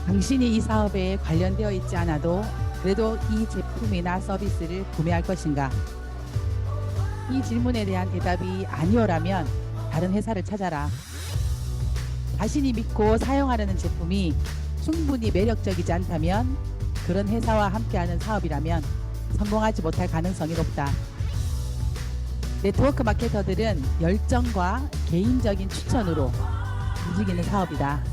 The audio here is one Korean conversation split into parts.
당신이 이 사업에 관련되어 있지 않아도 그래도 이 제품이나 서비스를 구매할 것인가? 이 질문에 대한 대답이 아니오라면 다른 회사를 찾아라. 자신이 믿고 사용하려는 제품이 충분히 매력적이지 않다면 그런 회사와 함께하는 사업이라면 성공하지 못할 가능성이 높다. 네트워크 마케터들은 열정과 개인적인 추천으로 움직이는 사업이다.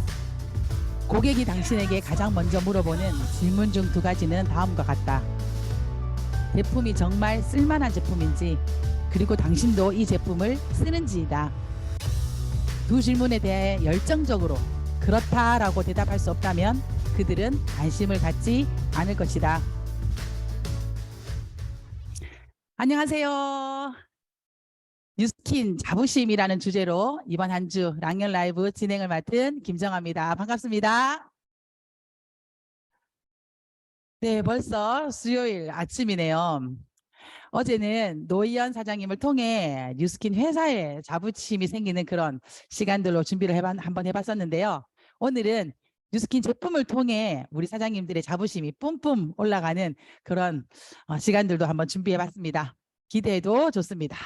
고객이 당신에게 가장 먼저 물어보는 질문 중 두 가지는 다음과 같다. 제품이 정말 쓸만한 제품인지, 그리고 당신도 이 제품을 쓰는지이다. 두 질문에 대해 열정적으로 그렇다라고 대답할 수 없다면 그들은 관심을 갖지 않을 것이다. 안녕하세요. 뉴스킨 자부심이라는 주제로 이번 한 주 랑연 라이브 진행을 맡은 김정아입니다. 반갑습니다. 네, 벌써 수요일 아침이네요. 어제는 노희연 사장님을 통해 뉴스킨 회사에 자부심이 생기는 그런 시간들로 준비를 한번 해봤었는데요. 오늘은 뉴스킨 제품을 통해 우리 사장님들의 자부심이 뿜뿜 올라가는 그런 시간들도 한번 준비해봤습니다. 기대도 좋습니다.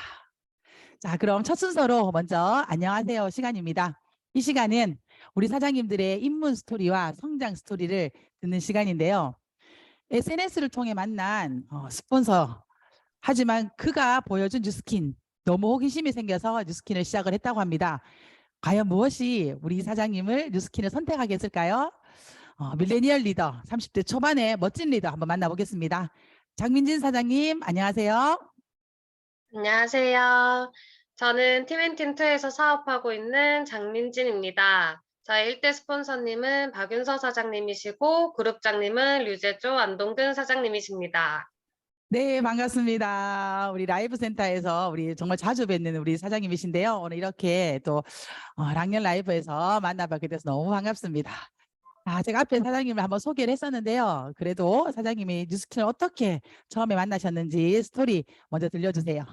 자, 그럼 첫 순서로 먼저 안녕하세요 시간입니다. 이 시간은 우리 사장님들의 입문 스토리와 성장 스토리를 듣는 시간인데요. SNS를 통해 만난 스폰서, 하지만 그가 보여준 뉴스킨, 너무 호기심이 생겨서 뉴스킨을 시작을 했다고 합니다. 과연 무엇이 우리 사장님을 뉴스킨을 선택하게 했을까요? 밀레니얼 리더, 30대 초반의 멋진 리더 한번 만나보겠습니다. 장민진 사장님, 안녕하세요. 안녕하세요. 저는 팀앤팀2에서 사업하고 있는 장민진입니다. 저희 1대 스폰서님은 박윤서 사장님이시고 그룹장님은 류재조, 안동근 사장님이십니다. 네, 반갑습니다. 우리 라이브 센터에서 우리 정말 자주 뵙는 우리 사장님이신데요. 오늘 이렇게 또 랑년 라이브에서 만나뵙게 돼서 너무 반갑습니다. 제가 앞에 사장님을 한번 소개를 했었는데요. 그래도 사장님이 뉴스킨을 어떻게 처음에 만나셨는지 스토리 먼저 들려주세요.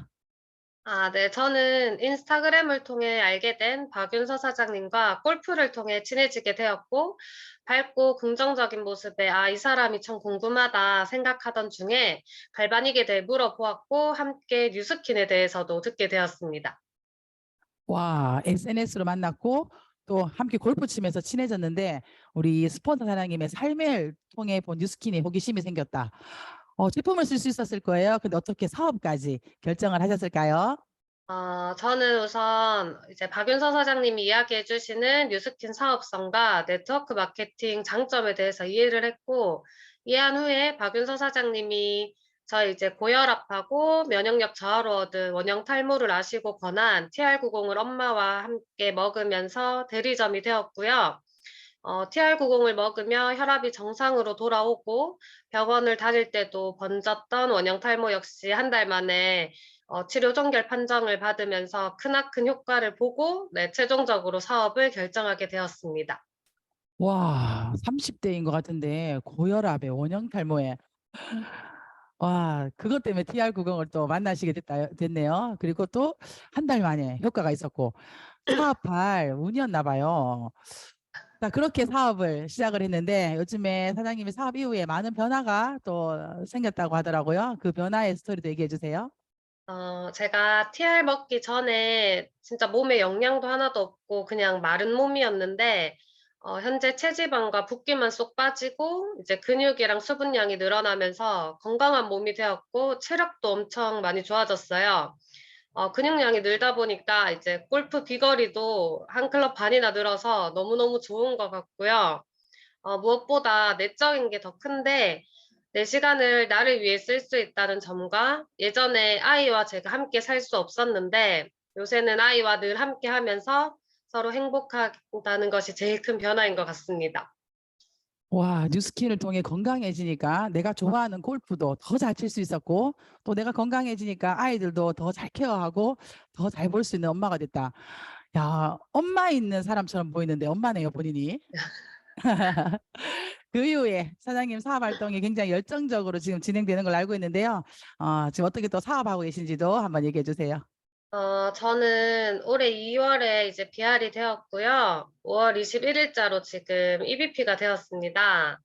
네. 저는 인스타그램을 통해 알게 된 박윤서 사장님과 골프를 통해 친해지게 되었고, 밝고 긍정적인 모습에 이 사람이 참 궁금하다 생각하던 중에 갈바닉에 대해 물어보았고, 함께 뉴스킨에 대해서도 듣게 되었습니다. 와, SNS로 만났고 또 함께 골프 치면서 친해졌는데 우리 스폰서 사장님의 삶을 통해 본 뉴스킨에 호기심이 생겼다. 제품을 쓸 수 있었을 거예요. 근데 어떻게 사업까지 결정을 하셨을까요? 저는 우선 이제 박윤서 사장님이 이야기해 주시는 뉴스킨 사업성과 네트워크 마케팅 장점에 대해서 이해를 했고, 이해한 후에 박윤서 사장님이 저희 이제 고혈압하고 면역력 저하로 얻은 원형 탈모를 아시고 권한 TR90을 엄마와 함께 먹으면서 대리점이 되었고요. TR90을 먹으며 혈압이 정상으로 돌아오고 병원을 다닐 때도 번졌던 원형 탈모 역시 한 달 만에 치료 종결 판정을 받으면서 크나큰 효과를 보고 최종적으로 사업을 결정하게 되었습니다. 와, 30대인 것 같은데 고혈압에 원형 탈모에 와, 그것 때문에 TR90을 또 만나시게 됐네요. 그리고 또 한 달 만에 효과가 있었고 사업할 운이었나 봐요. 자, 그렇게 사업을 시작을 했는데 요즘에 사장님이 사업 이후에 많은 변화가 또 생겼다고 하더라고요. 그 변화의 스토리도 얘기해 주세요. 제가 TR 먹기 전에 진짜 몸에 영양도 하나도 없고 그냥 마른 몸이었는데, 현재 체지방과 붓기만 쏙 빠지고 이제 근육이랑 수분량이 늘어나면서 건강한 몸이 되었고 체력도 엄청 많이 좋아졌어요. 근육량이 늘다 보니까 이제 골프 비거리도 한 클럽 반이나 늘어서 너무너무 좋은 것 같고요. 무엇보다 내적인 게 더 큰데 내 시간을 나를 위해 쓸 수 있다는 점과 예전에 아이와 제가 함께 살 수 없었는데 요새는 아이와 늘 함께 하면서 서로 행복하다는 것이 제일 큰 변화인 것 같습니다. 와, 뉴스킨을 통해 건강해지니까 내가 좋아하는 골프도 더 잘 칠 수 있었고 또 내가 건강해지니까 아이들도 더 잘 케어하고 더 잘 볼 수 있는 엄마가 됐다. 야, 엄마 있는 사람처럼 보이는데 엄마네요, 본인이. 그 이후에 사장님 사업 활동이 굉장히 열정적으로 지금 진행되는 걸 알고 있는데요. 지금 어떻게 또 사업하고 계신지도 한번 얘기해 주세요. 저는 올해 2월에 이제 비알이 되었고요. 5월 21일자로 지금 EBP가 되었습니다.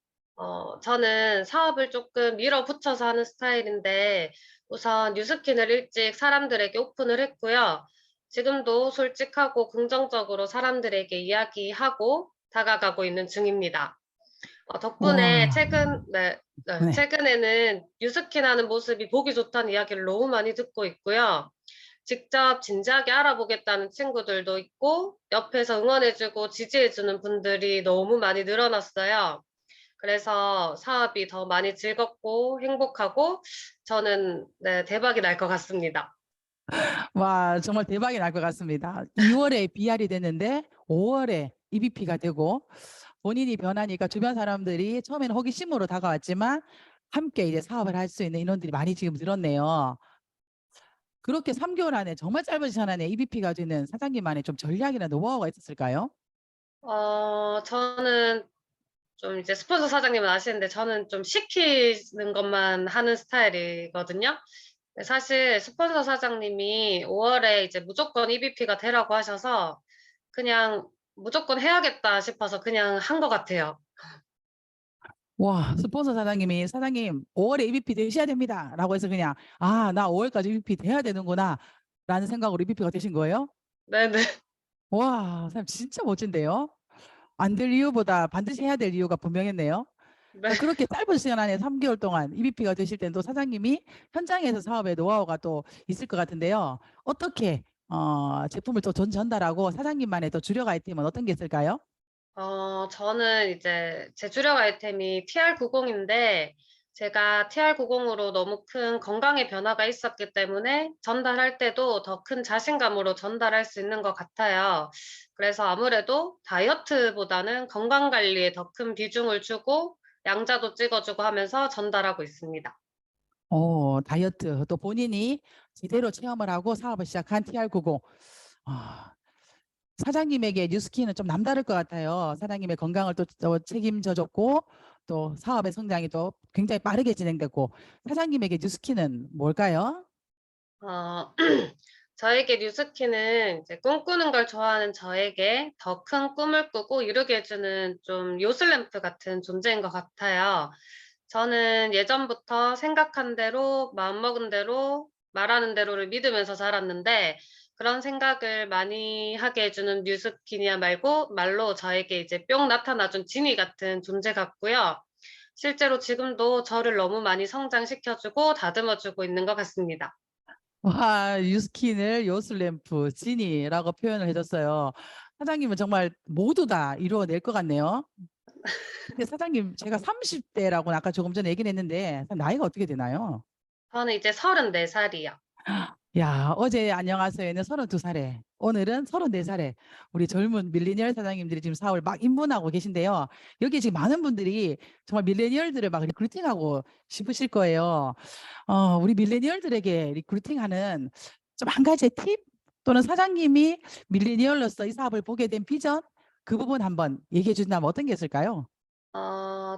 저는 사업을 조금 밀어붙여서 하는 스타일인데 우선 뉴스킨을 일찍 사람들에게 오픈을 했고요. 지금도 솔직하고 긍정적으로 사람들에게 이야기하고 다가가고 있는 중입니다. 덕분에 와, 네. 최근에는 뉴스킨 하는 모습이 보기 좋다는 이야기를 너무 많이 듣고 있고요. 직접 진지하게 알아보겠다는 친구들도 있고, 옆에서 응원해주고 지지해주는 분들이 너무 많이 늘어났어요. 그래서 사업이 더 많이 즐겁고 행복하고, 저는 네, 대박이 날 것 같습니다. 와, 정말 대박이 날 것 같습니다. 2월에 BR이 됐는데 5월에 EBP가 되고 본인이 변하니까 주변 사람들이 처음에는 호기심으로 다가왔지만 함께 이제 사업을 할 수 있는 인원들이 많이 지금 늘었네요. 그렇게 3개월 안에 정말 짧은 시간 안에 EBP가 되는 사장님만의 좀 전략이나 노하우가 있었을까요? 저는 좀 이제 스폰서 사장님은 아시는데 저는 좀 시키는 것만 하는 스타일이거든요. 사실 스폰서 사장님이 5월에 이제 무조건 EBP가 되라고 하셔서 그냥 무조건 해야겠다 싶어서 그냥 한 것 같아요. 와, 스폰서 사장님이 사장님 5월에 EBP 되셔야 됩니다. 라고 해서 그냥 나 5월까지 EBP 돼야 되는구나 라는 생각으로 EBP가 되신 거예요? 네네. 와, 사람 진짜 멋진데요. 안 될 이유보다 반드시 해야 될 이유가 분명했네요. 네. 그렇게 짧은 시간 안에 3개월 동안 EBP가 되실 때는 또 사장님이 현장에서 사업의 노하우가 또 있을 것 같은데요. 어떻게 제품을 또 전달하고 사장님만의 또 주력 아이템은 어떤 게 있을까요? 저는 이제 제 주력 아이템이 TR90인데 제가 TR90으로 너무 큰 건강의 변화가 있었기 때문에 전달할 때도 더 큰 자신감으로 전달할 수 있는 것 같아요. 그래서 아무래도 다이어트보다는 건강 관리에 더 큰 비중을 주고 양자도 찍어주고 하면서 전달하고 있습니다. 다이어트 또 본인이 제대로 체험을 하고 사업을 시작한 TR90. 아, 사장님에게 뉴스키는 좀 남다를 것 같아요. 사장님의 건강을 또 책임져 줬고 또 사업의 성장이 또 굉장히 빠르게 진행됐고 사장님에게 뉴스키는 뭘까요? 어, 저에게 뉴스키는 이제 꿈꾸는 걸 좋아하는 저에게 더 큰 꿈을 꾸고 이루게 해주는 좀 요술램프 같은 존재인 것 같아요. 저는 예전부터 생각한 대로, 마음먹은 대로, 말하는 대로를 믿으면서 자랐는데 그런 생각을 많이 하게 해주는 뉴스키니아 말로 저에게 이제 뿅 나타나준 지니 같은 존재 같고요. 실제로 지금도 저를 너무 많이 성장시켜주고 다듬어주고 있는 것 같습니다. 와, 유스킨을 요술램프, 지니라고 표현을 해줬어요. 사장님은 정말 모두 다 이루어낼 것 같네요. 근데 사장님, 제가 30대라고 아까 조금 전에 얘기를 했는데, 나이가 어떻게 되나요? 저는 이제 34살이요. 야, 어제 안녕하세요는 32살에, 오늘은 34살에 우리 젊은 밀레니얼 사장님들이 지금 사업을 막 입문하고 계신데요. 여기 지금 많은 분들이 정말 밀레니얼들을 막 리크루팅하고 싶으실 거예요. 우리 밀레니얼들에게 리크루팅하는 좀 한 가지 팁 또는 사장님이 밀레니얼로서 이 사업을 보게 된 비전 그 부분 한번 얘기해 주신다면 어떤 게 있을까요?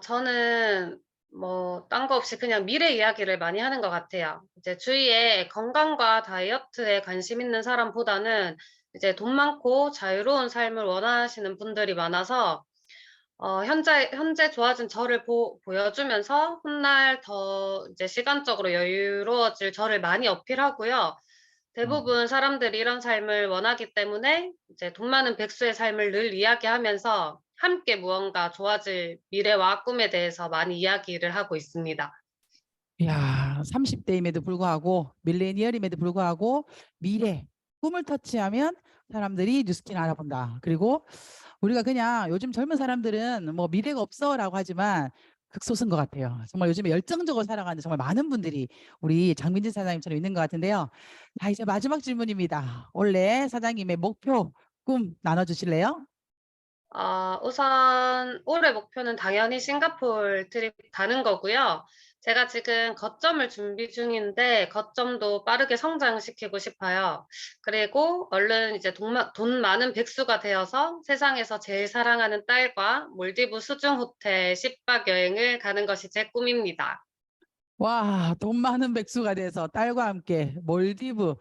저는 뭐 딴 거 없이 그냥 미래 이야기를 많이 하는 것 같아요. 이제 주위에 건강과 다이어트에 관심 있는 사람보다는 이제 돈 많고 자유로운 삶을 원하시는 분들이 많아서 현재 좋아진 저를 보여주면서 훗날 더 이제 시간적으로 여유로워질 저를 많이 어필하고요. 어. 대부분 사람들이 이런 삶을 원하기 때문에 이제 돈 많은 백수의 삶을 늘 이야기하면서 함께 무언가 좋아질 미래와 꿈에 대해서 많이 이야기를 하고 있습니다. 야, 30대임에도 불구하고 밀레니얼임에도 불구하고 미래 꿈을 터치하면 사람들이 뉴스킨 알아본다. 그리고 우리가 그냥 요즘 젊은 사람들은 뭐 미래가 없어라고 하지만 극소수인 것 같아요. 정말 요즘에 열정적으로 살아가는 정말 많은 분들이 우리 장민진 사장님처럼 있는 것 같은데요. 자, 이제 마지막 질문입니다. 올해 사장님의 목표, 꿈 나눠주실래요? 우선 올해 목표는 당연히 싱가포르 트립 가는 거고요. 제가 지금 거점을 준비 중인데 거점도 빠르게 성장시키고 싶어요. 그리고 얼른 이제 돈 많은 백수가 되어서 세상에서 제일 사랑하는 딸과 몰디브 수중 호텔 10박 여행을 가는 것이 제 꿈입니다. 와, 돈 많은 백수가 돼서 딸과 함께 몰디브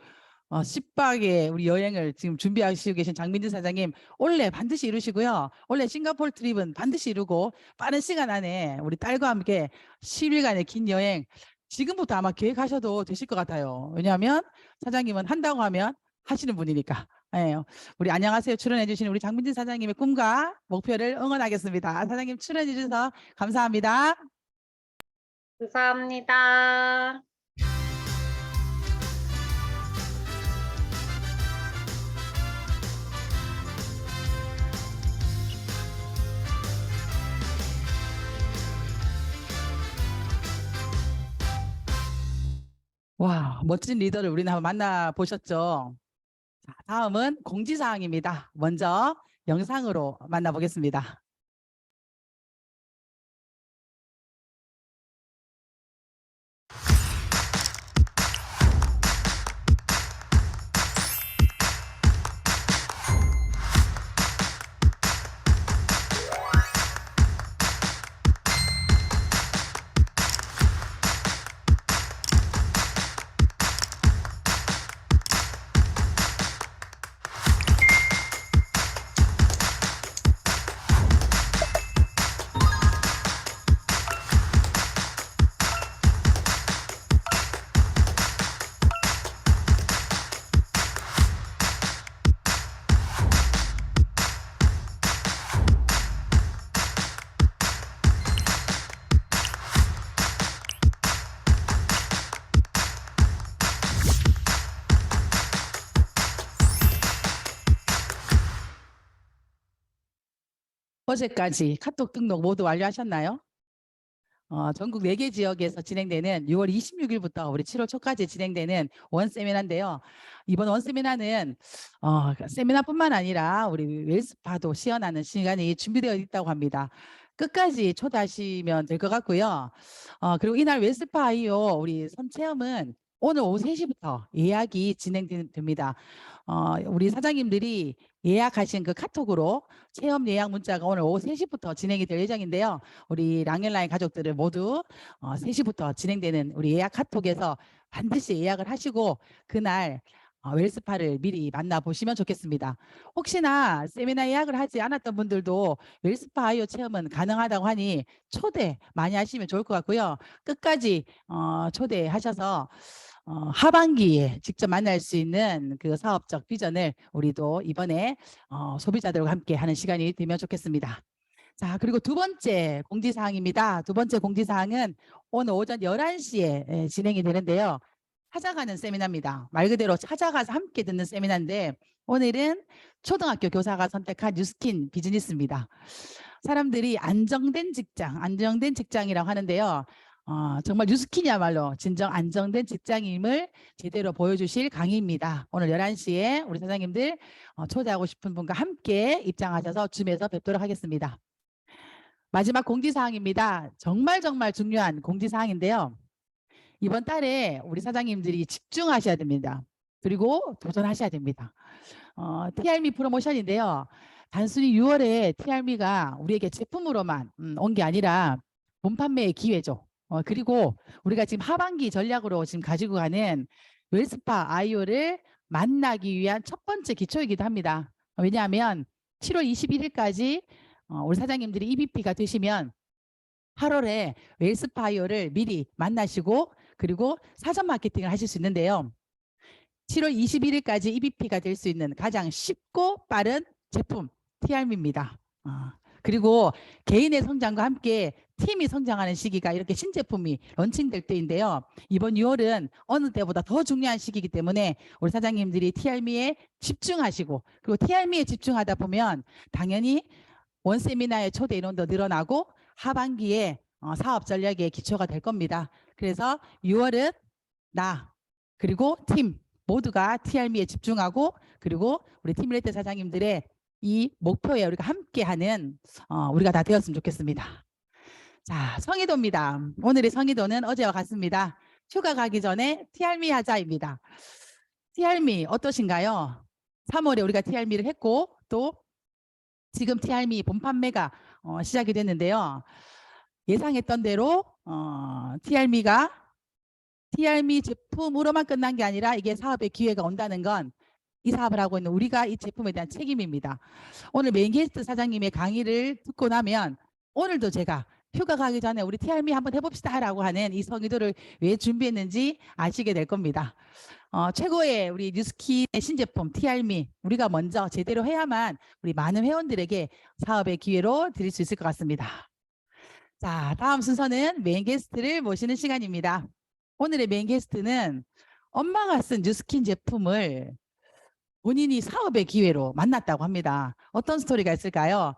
10박의 우리 여행을 지금 준비하시고 계신 장민진 사장님, 올해 반드시 이루시고요. 올해 싱가포르 트립은 반드시 이루고 빠른 시간 안에 우리 딸과 함께 10일간의 긴 여행 지금부터 아마 계획하셔도 되실 것 같아요. 왜냐하면 사장님은 한다고 하면 하시는 분이니까. 예, 우리 안녕하세요 출연해 주신 우리 장민진 사장님의 꿈과 목표를 응원하겠습니다. 사장님 출연해 주셔서 감사합니다. 감사합니다. 와, 멋진 리더를 우리는 한번 만나보셨죠? 자, 다음은 공지사항입니다. 먼저 영상으로 만나보겠습니다. 어제까지 카톡 등록 모두 완료하셨나요? 전국 4개 지역에서 진행되는 6월 26일부터 우리 7월 초까지 진행되는 원 세미나인데요. 이번 원 세미나는 세미나뿐만 아니라 우리 웰스파도 시연하는 시간이 준비되어 있다고 합니다. 끝까지 초대하시면 될 것 같고요. 그리고 이날 웰스파 아이오 우리 선체험은 오늘 오후 3시부터 예약이 진행됩니다. 우리 사장님들이 예약하신 그 카톡으로 체험 예약 문자가 오늘 오후 3시부터 진행이 될 예정인데요. 우리 랑앤라인 가족들을 모두 3시부터 진행되는 우리 예약 카톡에서 반드시 예약을 하시고 그날 웰스파를 미리 만나보시면 좋겠습니다. 혹시나 세미나 예약을 하지 않았던 분들도 웰스파 아이오 체험은 가능하다고 하니 초대 많이 하시면 좋을 것 같고요. 끝까지 초대하셔서 하반기에 직접 만날 수 있는 그 사업적 비전을 우리도 이번에 소비자들과 함께 하는 시간이 되면 좋겠습니다. 자, 그리고 두 번째 공지사항입니다. 두 번째 공지사항은 오늘 오전 11시에 진행이 되는데요. 찾아가는 세미나입니다. 말 그대로 찾아가서 함께 듣는 세미나인데 오늘은 초등학교 교사가 선택한 뉴스킨 비즈니스입니다. 사람들이 안정된 직장이라고 하는데요. 정말 뉴스킨이야말로 진정 안정된 직장임을 제대로 보여주실 강의입니다. 오늘 11시에 우리 사장님들 초대하고 싶은 분과 함께 입장하셔서 줌에서 뵙도록 하겠습니다. 마지막 공지사항입니다. 정말 중요한 공지사항인데요. 이번 달에 우리 사장님들이 집중하셔야 됩니다. 그리고 도전하셔야 됩니다. TRME 프로모션인데요. 단순히 6월에 TRME가 우리에게 제품으로만 온 게 아니라 본판매의 기회죠. 그리고 우리가 지금 하반기 전략으로 지금 가지고 가는 웰스파 아이오를 만나기 위한 첫 번째 기초이기도 합니다. 왜냐하면 7월 21일까지 우리 사장님들이 EBP가 되시면 8월에 웰스파 아이오를 미리 만나시고 그리고 사전 마케팅을 하실 수 있는데요. 7월 21일까지 EBP가 될 수 있는 가장 쉽고 빠른 제품 TRM입니다. 그리고 개인의 성장과 함께 팀이 성장하는 시기가 이렇게 신제품이 런칭될 때인데요. 이번 6월은 어느 때보다 더 중요한 시기이기 때문에 우리 사장님들이 TRM에 집중하시고 그리고 TRM에 집중하다 보면 당연히 원 세미나의 초대 인원도 늘어나고 하반기에 사업 전략의 기초가 될 겁니다. 그래서 6월은 나 그리고 팀 모두가 TRM에 집중하고 그리고 우리 팀레드 사장님들의 이 목표에 우리가 함께하는 우리가 다 되었으면 좋겠습니다. 자, 성의도입니다. 오늘의 성의도는 어제와 같습니다. 휴가 가기 전에 TRME 하자입니다. TRME 어떠신가요? 3월에 우리가 TRME를 했고 또 지금 TRME 본 판매가 시작이 됐는데요. 예상했던 대로 TRME가 TR미 제품으로만 끝난 게 아니라 이게 사업의 기회가 온다는 건 이 사업을 하고 있는 우리가 이 제품에 대한 책임입니다. 오늘 메인 게스트 사장님의 강의를 듣고 나면 오늘도 제가 휴가 가기 전에 우리 TR미 한번 해봅시다 라고 하는 이 성의도를 왜 준비했는지 아시게 될 겁니다. 최고의 우리 뉴스킨의 신제품 TR미 우리가 먼저 제대로 해야만 우리 많은 회원들에게 사업의 기회로 드릴 수 있을 것 같습니다. 자, 다음 순서는 메인 게스트를 모시는 시간입니다. 오늘의 메인 게스트는 엄마가 쓴 뉴스킨 제품을 본인이 사업의 기회로 만났다고 합니다. 어떤 스토리가 있을까요?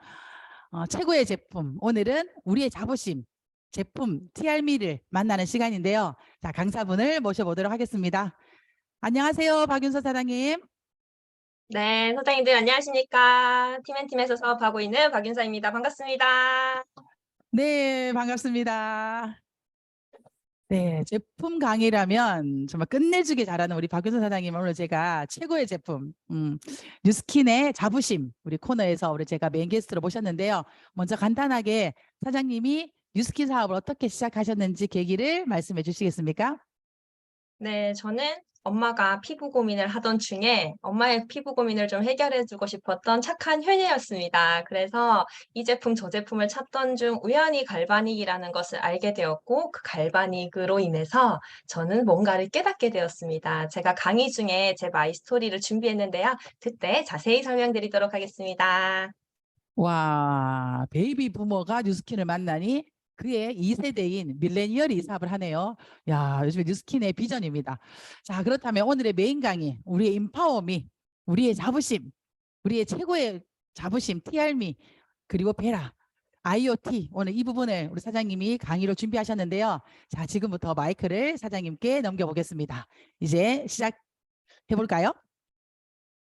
최고의 제품, 오늘은 우리의 자부심, 제품 TR미를 만나는 시간인데요. 자, 강사분을 모셔보도록 하겠습니다. 안녕하세요, 박윤서 사장님. 네, 사장님들 안녕하십니까. 팀앤팀에서 사업하고 있는 박윤서입니다. 반갑습니다. 네, 반갑습니다. 네, 제품 강의라면 정말 끝내주게 잘하는 우리 박윤서 사장님 오늘 제가 최고의 제품 뉴스킨의 자부심 우리 코너에서 우리 제가 메인 게스트로 모셨는데요. 먼저 간단하게 사장님이 뉴스킨 사업을 어떻게 시작하셨는지 계기를 말씀해 주시겠습니까? 네, 저는 엄마가 피부 고민을 하던 중에 엄마의 피부 고민을 좀 해결해주고 싶었던 착한 효녀였습니다. 그래서 이 제품 저 제품을 찾던 중 우연히 갈바닉이라는 것을 알게 되었고 그 갈바닉으로 인해서 저는 뭔가를 깨닫게 되었습니다. 제가 강의 중에 제 마이 스토리를 준비했는데요. 그때 자세히 설명드리도록 하겠습니다. 와, 베이비 부머가 뉴스킨을 만나니 그의 2세대인 밀레니얼이 이 사업을 하네요. 야, 요즘에 뉴스킨의 비전입니다. 자, 그렇다면 오늘의 메인 강의, 우리의 인파워미, 우리의 자부심, 우리의 최고의 자부심, TR미, 그리고 베라, IoT, 오늘 이 부분을 우리 사장님이 강의로 준비하셨는데요. 자, 지금부터 마이크를 사장님께 넘겨보겠습니다. 이제 시작해 볼까요?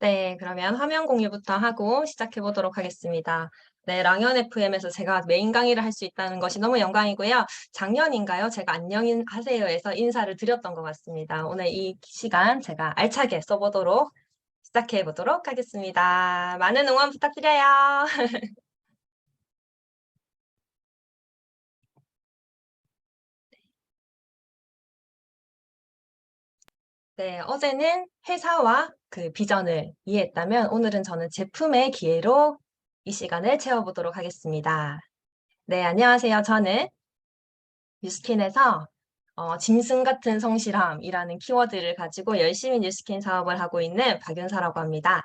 네, 그러면 화면 공유부터 하고 시작해 보도록 하겠습니다. 네, 랑연 FM에서 제가 메인 강의를 할 수 있다는 것이 너무 영광이고요. 작년인가요? 제가 안녕하세요에서 인사를 드렸던 것 같습니다. 오늘 이 시간 제가 알차게 써보도록 시작해 보도록 하겠습니다. 많은 응원 부탁드려요. 네, 어제는 회사와 그 비전을 이해했다면 오늘은 저는 제품의 기회로 이 시간을 채워보도록 하겠습니다. 네, 안녕하세요. 저는 뉴스킨에서 짐승 같은 성실함이라는 키워드를 가지고 열심히 뉴스킨 사업을 하고 있는 박윤서라고 합니다.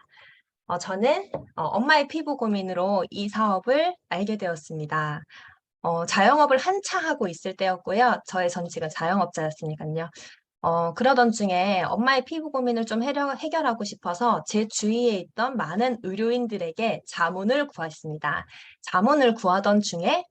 저는 엄마의 피부 고민으로 이 사업을 알게 되었습니다. 자영업을 한창 하고 있을 때였고요. 저의 전직은 자영업자였으니까요. 그러던 중에 엄마의 피부 고민을 좀 해결하고 싶어서 제 주위에 있던 많은 의료인들에게 자문을 구했습니다. 자문을 구하던 중에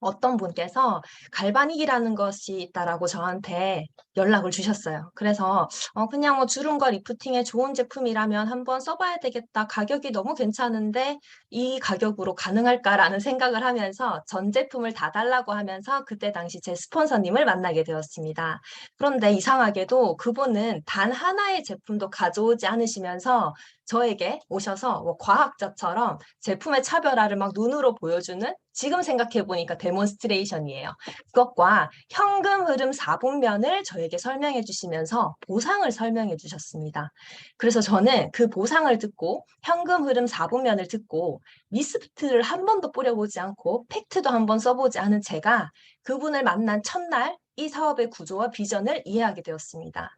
어떤 분께서 갈바닉이라는 것이 있다라고 저한테 연락을 주셨어요. 그래서 그냥 뭐 주름과 리프팅에 좋은 제품이라면 한번 써봐야 되겠다. 가격이 너무 괜찮은데 이 가격으로 가능할까라는 생각을 하면서 전 제품을 다 달라고 하면서 그때 당시 제 스폰서님을 만나게 되었습니다. 그런데 이상하게도 그분은 단 하나의 제품도 가져오지 않으시면서 저에게 오셔서 뭐 과학자처럼 제품의 차별화를 막 눈으로 보여주는 지금 생각해보니까 데몬스트레이션이에요. 그것과 현금 흐름 4분면을 저에게 설명해 주시면서 보상을 설명해 주셨습니다. 그래서 저는 그 보상을 듣고 현금 흐름 4분면을 듣고 미스트를 한 번도 뿌려보지 않고 팩트도 한 번 써보지 않은 제가 그분을 만난 첫날 이 사업의 구조와 비전을 이해하게 되었습니다.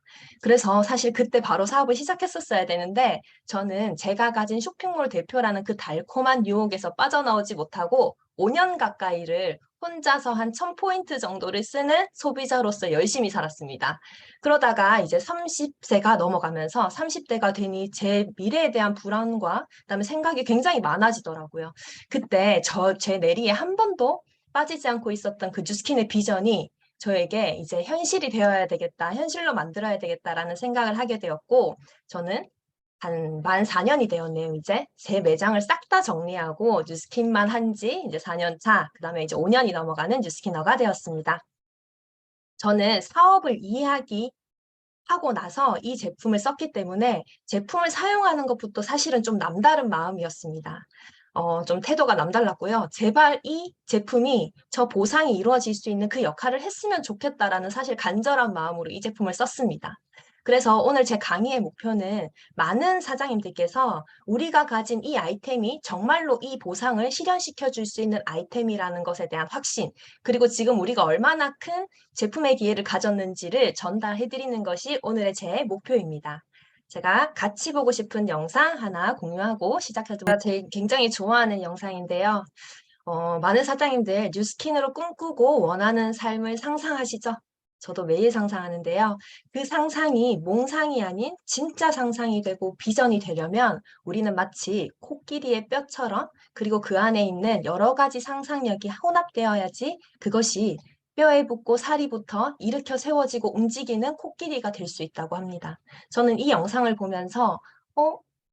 그래서 사실 그때 바로 사업을 시작했었어야 되는데 저는 제가 가진 쇼핑몰 대표라는 그 달콤한 유혹에서 빠져나오지 못하고 5년 가까이를 혼자서 한 1000포인트 정도를 쓰는 소비자로서 열심히 살았습니다. 그러다가 이제 30세가 넘어가면서 30대가 되니 제 미래에 대한 불안과 그다음에 생각이 굉장히 많아지더라고요. 그때 제 내리에 한 번도 빠지지 않고 있었던 그 뉴스킨의 비전이 저에게 이제 현실이 되어야 되겠다, 현실로 만들어야 되겠다라는 생각을 하게 되었고 저는 한 만 4년이 되었네요, 이제. 제 매장을 싹 다 정리하고 뉴스킨만 한 지 이제 4년 차, 그 다음에 이제 5년이 넘어가는 뉴스키너가 되었습니다. 저는 사업을 하고 나서 이 제품을 썼기 때문에 제품을 사용하는 것부터 사실은 좀 남다른 마음이었습니다. 좀 태도가 남달랐고요. 제발 이 제품이 저 보상이 이루어질 수 있는 그 역할을 했으면 좋겠다라는 사실 간절한 마음으로 이 제품을 썼습니다. 그래서 오늘 제 강의의 목표는 많은 사장님들께서 우리가 가진 이 아이템이 정말로 이 보상을 실현시켜 줄 수 있는 아이템이라는 것에 대한 확신, 그리고 지금 우리가 얼마나 큰 제품의 기회를 가졌는지를 전달해 드리는 것이 오늘의 제 목표입니다. 제가 같이 보고 싶은 영상 하나 공유하고 시작해보겠습니다. 제가 굉장히 좋아하는 영상인데요. 많은 사장님들 뉴스킨으로 꿈꾸고 원하는 삶을 상상하시죠? 저도 매일 상상하는데요. 그 상상이 몽상이 아닌 진짜 상상이 되고 비전이 되려면 우리는 마치 코끼리의 뼈처럼, 그리고 그 안에 있는 여러 가지 상상력이 혼합되어야지 그것이 뼈에 붙고 살이 붙어 일으켜 세워지고 움직이는 코끼리가 될 수 있다고 합니다. 저는 이 영상을 보면서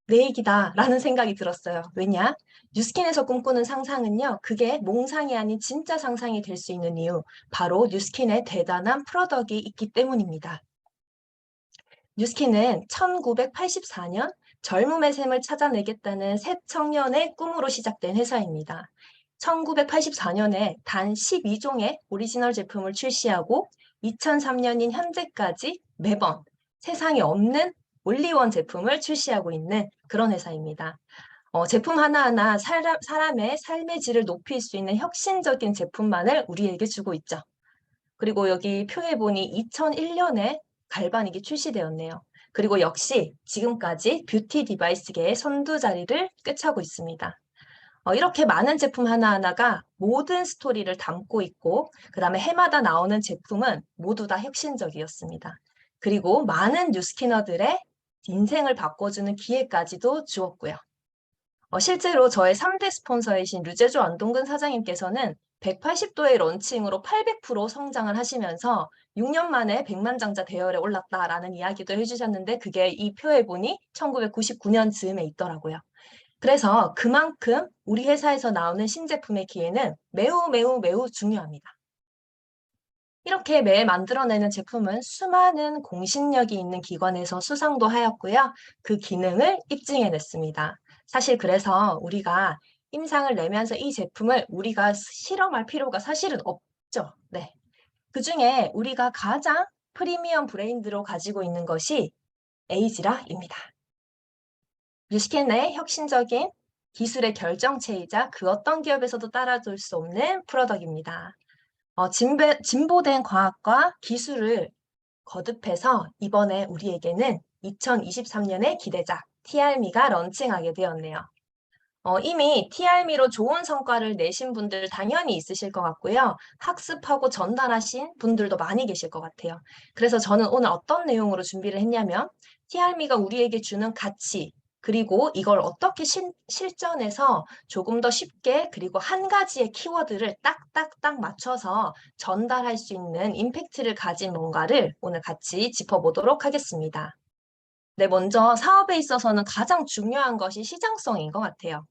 내 얘기다라는 생각이 들었어요. 왜냐? 뉴스킨에서 꿈꾸는 상상은요, 그게 몽상이 아닌 진짜 상상이 될 수 있는 이유, 바로 뉴스킨의 대단한 프로덕이 있기 때문입니다. 뉴스킨은 1984년 젊음의 샘을 찾아내겠다는 새 청년의 꿈으로 시작된 회사입니다. 1984년에 단 12종의 오리지널 제품을 출시하고 2003년인 현재까지 매번 세상에 없는 올리원 제품을 출시하고 있는 그런 회사입니다. 제품 하나하나 사람의 삶의 질을 높일 수 있는 혁신적인 제품만을 우리에게 주고 있죠. 그리고 여기 표에 보니 2001년에 갈바닉이 출시되었네요. 그리고 역시 지금까지 뷰티 디바이스계의 선두 자리를 꿰차고 있습니다. 이렇게 많은 제품 하나하나가 모든 스토리를 담고 있고, 그 다음에 해마다 나오는 제품은 모두 다 혁신적이었습니다. 그리고 많은 뉴스키너들의 인생을 바꿔주는 기회까지도 주었고요. 실제로 저의 3대 스폰서이신 류제조 안동근 사장님께서는 180도의 런칭으로 800% 성장을 하시면서 6년 만에 100만 장자 대열에 올랐다라는 이야기도 해주셨는데, 그게 이 표에 보니 1999년 즈음에 있더라고요. 그래서 그만큼 우리 회사에서 나오는 신제품의 기회는 매우 매우 매우 중요합니다. 이렇게 매일 만들어내는 제품은 수많은 공신력이 있는 기관에서 수상도 하였고요. 그 기능을 입증해냈습니다. 사실 그래서 우리가 임상을 내면서 이 제품을 우리가 실험할 필요가 사실은 없죠. 네. 그중에 우리가 가장 프리미엄 브랜드로 가지고 있는 것이 에이지라입니다. 뉴스킨의 혁신적인 기술의 결정체이자 그 어떤 기업에서도 따라줄 수 없는 프로덕트입니다. 진보된 과학과 기술을 거듭해서 이번에 우리에게는 2023년의 기대작 TRM이가 런칭하게 되었네요. 이미 TRM으로 좋은 성과를 내신 분들 당연히 있으실 것 같고요. 학습하고 전달하신 분들도 많이 계실 것 같아요. 그래서 저는 오늘 어떤 내용으로 준비를 했냐면 TRM가 우리에게 주는 가치, 그리고 이걸 어떻게 실전해서 조금 더 쉽게, 그리고 한 가지의 키워드를 딱딱딱 맞춰서 전달할 수 있는 임팩트를 가진 뭔가를 오늘 같이 짚어보도록 하겠습니다. 네, 먼저 사업에 있어서는 가장 중요한 것이 시장성인 것 같아요.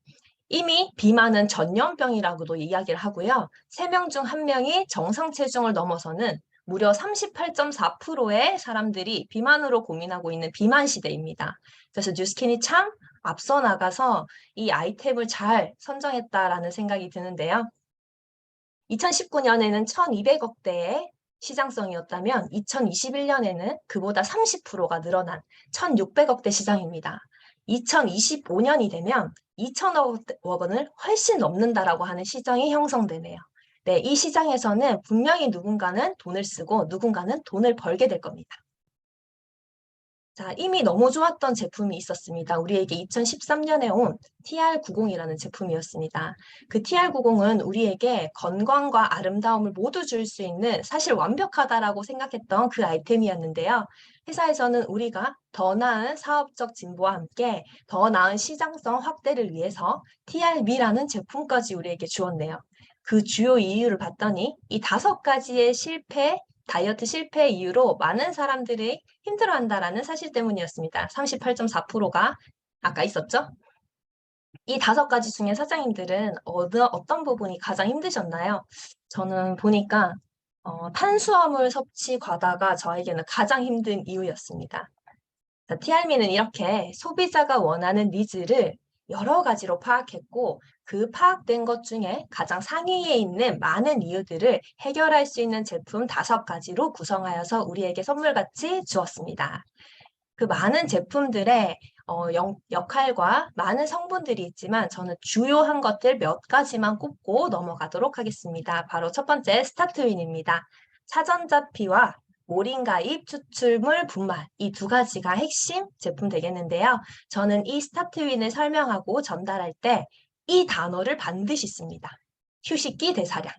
이미 비만은 전염병이라고도 이야기를 하고요. 3명 중 1명이 정상 체중을 넘어서는 무려 38.4%의 사람들이 비만으로 고민하고 있는 비만 시대입니다. 그래서 뉴스킨이 참 앞서 나가서 이 아이템을 잘 선정했다라는 생각이 드는데요. 2019년에는 1,200억대의 시장성이었다면 2021년에는 그보다 30%가 늘어난 1,600억대 시장입니다. 2025년이 되면 2,000억 원을 훨씬 넘는다라고 하는 시장이 형성되네요. 네, 이 시장에서는 분명히 누군가는 돈을 쓰고 누군가는 돈을 벌게 될 겁니다. 자, 이미 너무 좋았던 제품이 있었습니다. 우리에게 2013년에 온 TR90이라는 제품이었습니다. 그 TR90은 우리에게 건강과 아름다움을 모두 줄 수 있는 사실 완벽하다라고 생각했던 그 아이템이었는데요. 회사에서는 우리가 더 나은 사업적 진보와 함께 더 나은 시장성 확대를 위해서 TRM이라는 제품까지 우리에게 주었네요. 그 주요 이유를 봤더니 이 5가지의 다이어트 실패 이유로 많은 사람들이 힘들어한다라는 사실 때문이었습니다. 38.4%가 아까 있었죠? 이 5가지 중에 사장님들은 어떤 부분이 가장 힘드셨나요? 저는 보니까 탄수화물 섭취 과다가 저에게는 가장 힘든 이유였습니다. TRM는 이렇게 소비자가 원하는 니즈를 여러 가지로 파악했고 그 파악된 것 중에 가장 상위에 있는 많은 이유들을 해결할 수 있는 제품 5가지로 구성하여서 우리에게 선물같이 주었습니다. 그 많은 제품들의 역할과 많은 성분들이 있지만 저는 주요한 것들 몇 가지만 꼽고 넘어가도록 하겠습니다. 바로 첫 번째 스타트윈입니다. 차전자피와 모링가잎 추출물 분말 이 2가지가 핵심 제품 되겠는데요. 저는 이 스타트윈을 설명하고 전달할 때 이 단어를 반드시 씁니다. 휴식기 대사량.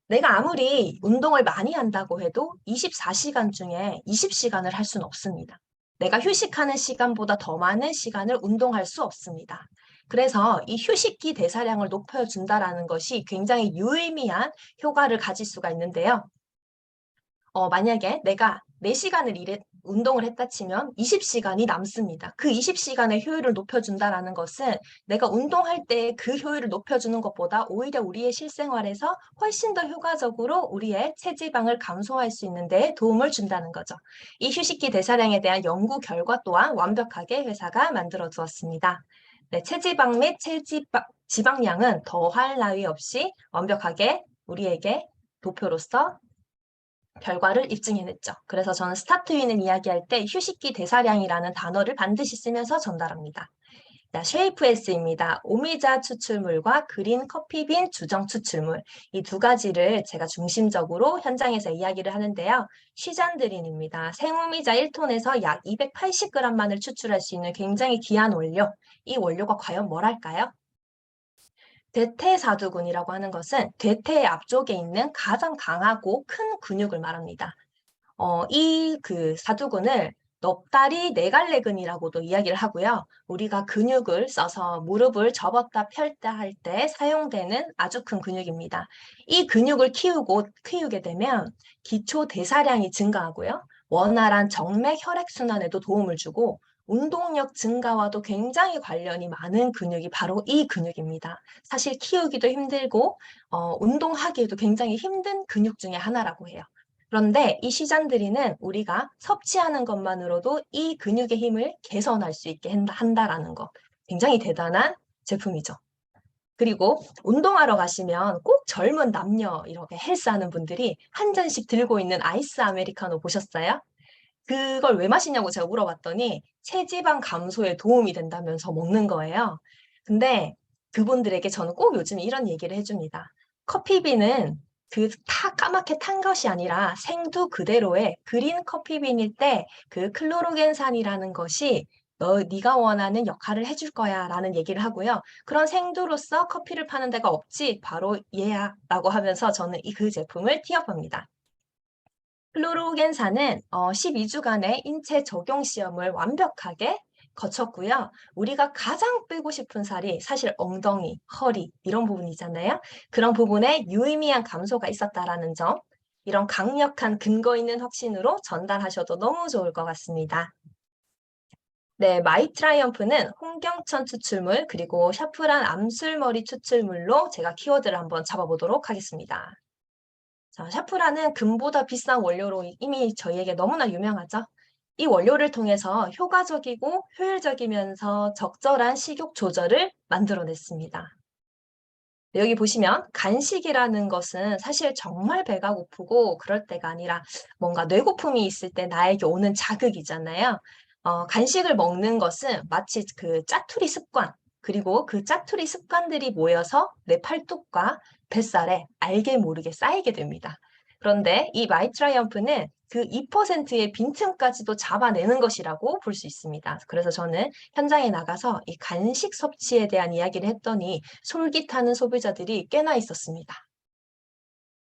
내가 아무리 운동을 많이 한다고 해도 24시간 중에 20시간을 할 수는 없습니다. 내가 휴식하는 시간보다 더 많은 시간을 운동할 수 없습니다. 그래서 이 휴식기 대사량을 높여준다라는 것이 굉장히 유의미한 효과를 가질 수가 있는데요. 만약에 내가 4시간을 운동을 했다 치면 20시간이 남습니다. 그 20시간의 효율을 높여준다라는 것은 내가 운동할 때 그 효율을 높여주는 것보다 오히려 우리의 실생활에서 훨씬 더 효과적으로 우리의 체지방을 감소할 수 있는 데 도움을 준다는 거죠. 이 휴식기 대사량에 대한 연구 결과 또한 완벽하게 회사가 만들어 두었습니다. 네, 체지방 및 지방량은 더할 나위 없이 완벽하게 우리에게 도표로서 결과를 입증해냈죠. 그래서 저는 스타트윈을 이야기할 때 휴식기 대사량이라는 단어를 반드시 쓰면서 전달합니다. 자, 쉐이프에스입니다. 오미자 추출물과 그린 커피빈 주정 추출물 이 2가지를 제가 중심적으로 현장에서 이야기를 하는데요. 쉬잔드린입니다. 생오미자 1톤에서 약 280g만을 추출할 수 있는 굉장히 귀한 원료. 이 원료가 과연 뭘까요? 대퇴사두근이라고 하는 것은 대퇴의 앞쪽에 있는 가장 강하고 큰 근육을 말합니다. 이 사두근을 넙다리 네갈래근이라고도 이야기를 하고요. 우리가 근육을 써서 무릎을 접었다 펼다 할 때 사용되는 아주 큰 근육입니다. 이 근육을 키우게 되면 기초 대사량이 증가하고요. 원활한 정맥 혈액순환에도 도움을 주고 운동력 증가와도 굉장히 관련이 많은 근육이 바로 이 근육입니다. 사실 키우기도 힘들고 운동하기에도 굉장히 힘든 근육 중에 하나라고 해요. 그런데 이 시잔드리는 우리가 섭취하는 것만으로도 이 근육의 힘을 개선할 수 있게 한다라는 거. 굉장히 대단한 제품이죠. 그리고 운동하러 가시면 꼭 젊은 남녀 이렇게 헬스하는 분들이 한 잔씩 들고 있는 아이스 아메리카노 보셨어요? 그걸 왜 마시냐고 제가 물어봤더니 체지방 감소에 도움이 된다면서 먹는 거예요. 근데 그분들에게 저는 꼭 요즘 이런 얘기를 해줍니다. 커피빈은 다 까맣게 탄 것이 아니라 생두 그대로의 그린 커피빈일 때 그 클로로겐산이라는 것이 네가 원하는 역할을 해줄 거야 라는 얘기를 하고요. 그런 생두로서 커피를 파는 데가 없지 바로 얘야 라고 하면서 저는 그 제품을 티업합니다. 클로로겐산은 12주간의 인체 적용 시험을 완벽하게 거쳤고요. 우리가 가장 빼고 싶은 살이 사실 엉덩이, 허리 이런 부분이잖아요. 그런 부분에 유의미한 감소가 있었다라는 점, 이런 강력한 근거 있는 확신으로 전달하셔도 너무 좋을 것 같습니다. 네, 마이트라이언프는 홍경천 추출물 그리고 샤프란 암술머리 추출물로 제가 키워드를 한번 잡아보도록 하겠습니다. 자, 샤프란은 금보다 비싼 원료로 이미 저희에게 너무나 유명하죠. 이 원료를 통해서 효과적이고 효율적이면서 적절한 식욕 조절을 만들어냈습니다. 여기 보시면 간식이라는 것은 사실 정말 배가 고프고 그럴 때가 아니라 뭔가 뇌고픔이 있을 때 나에게 오는 자극이잖아요. 간식을 먹는 것은 마치 그 짜투리 습관, 그리고 그 짜투리 습관들이 모여서 내 팔뚝과 뱃살에 알게 모르게 쌓이게 됩니다. 그런데 이 마이트라이언프는 그 2%의 빈틈까지도 잡아내는 것이라고 볼 수 있습니다. 그래서 저는 현장에 나가서 이 간식 섭취에 대한 이야기를 했더니 솔깃하는 소비자들이 꽤나 있었습니다.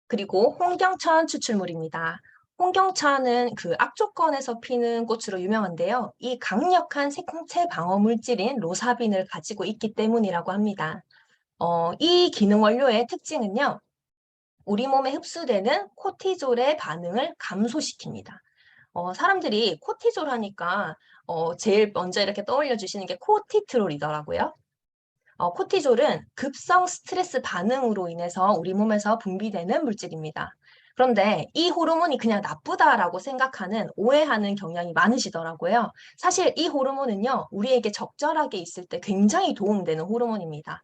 그리고 홍경천 추출물입니다. 홍경천은 그 악조건에서 피는 꽃으로 유명한데요. 이 강력한 생체 방어 물질인 로사빈을 가지고 있기 때문이라고 합니다. 이 기능 원료의 특징은요. 우리 몸에 흡수되는 코티졸의 반응을 감소시킵니다. 사람들이 코티졸 하니까 제일 먼저 이렇게 떠올려 주시는 게 코티트롤이더라고요. 코티졸은 급성 스트레스 반응으로 인해서 우리 몸에서 분비되는 물질입니다. 그런데 이 호르몬이 그냥 나쁘다라고 생각하는 오해하는 경향이 많으시더라고요. 사실 이 호르몬은요, 우리에게 적절하게 있을 때 굉장히 도움되는 호르몬입니다.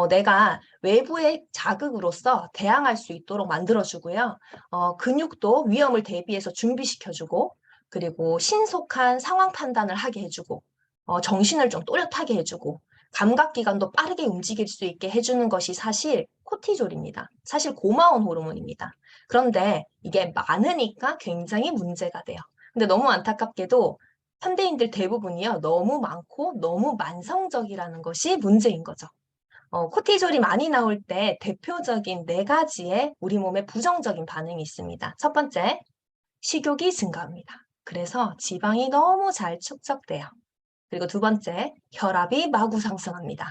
내가 외부의 자극으로서 대항할 수 있도록 만들어주고요. 근육도 위험을 대비해서 준비시켜주고, 그리고 신속한 상황 판단을 하게 해주고, 정신을 좀 또렷하게 해주고, 감각기관도 빠르게 움직일 수 있게 해주는 것이 사실 코티졸입니다. 사실 고마운 호르몬입니다. 그런데 이게 많으니까 굉장히 문제가 돼요. 근데 너무 안타깝게도 현대인들 대부분이요, 너무 많고 너무 만성적이라는 것이 문제인 거죠. 코티졸이 많이 나올 때 대표적인 네 가지의 우리 몸에 부정적인 반응이 있습니다. 첫 번째, 식욕이 증가합니다. 그래서 지방이 너무 잘 축적돼요. 그리고 두 번째, 혈압이 마구 상승합니다.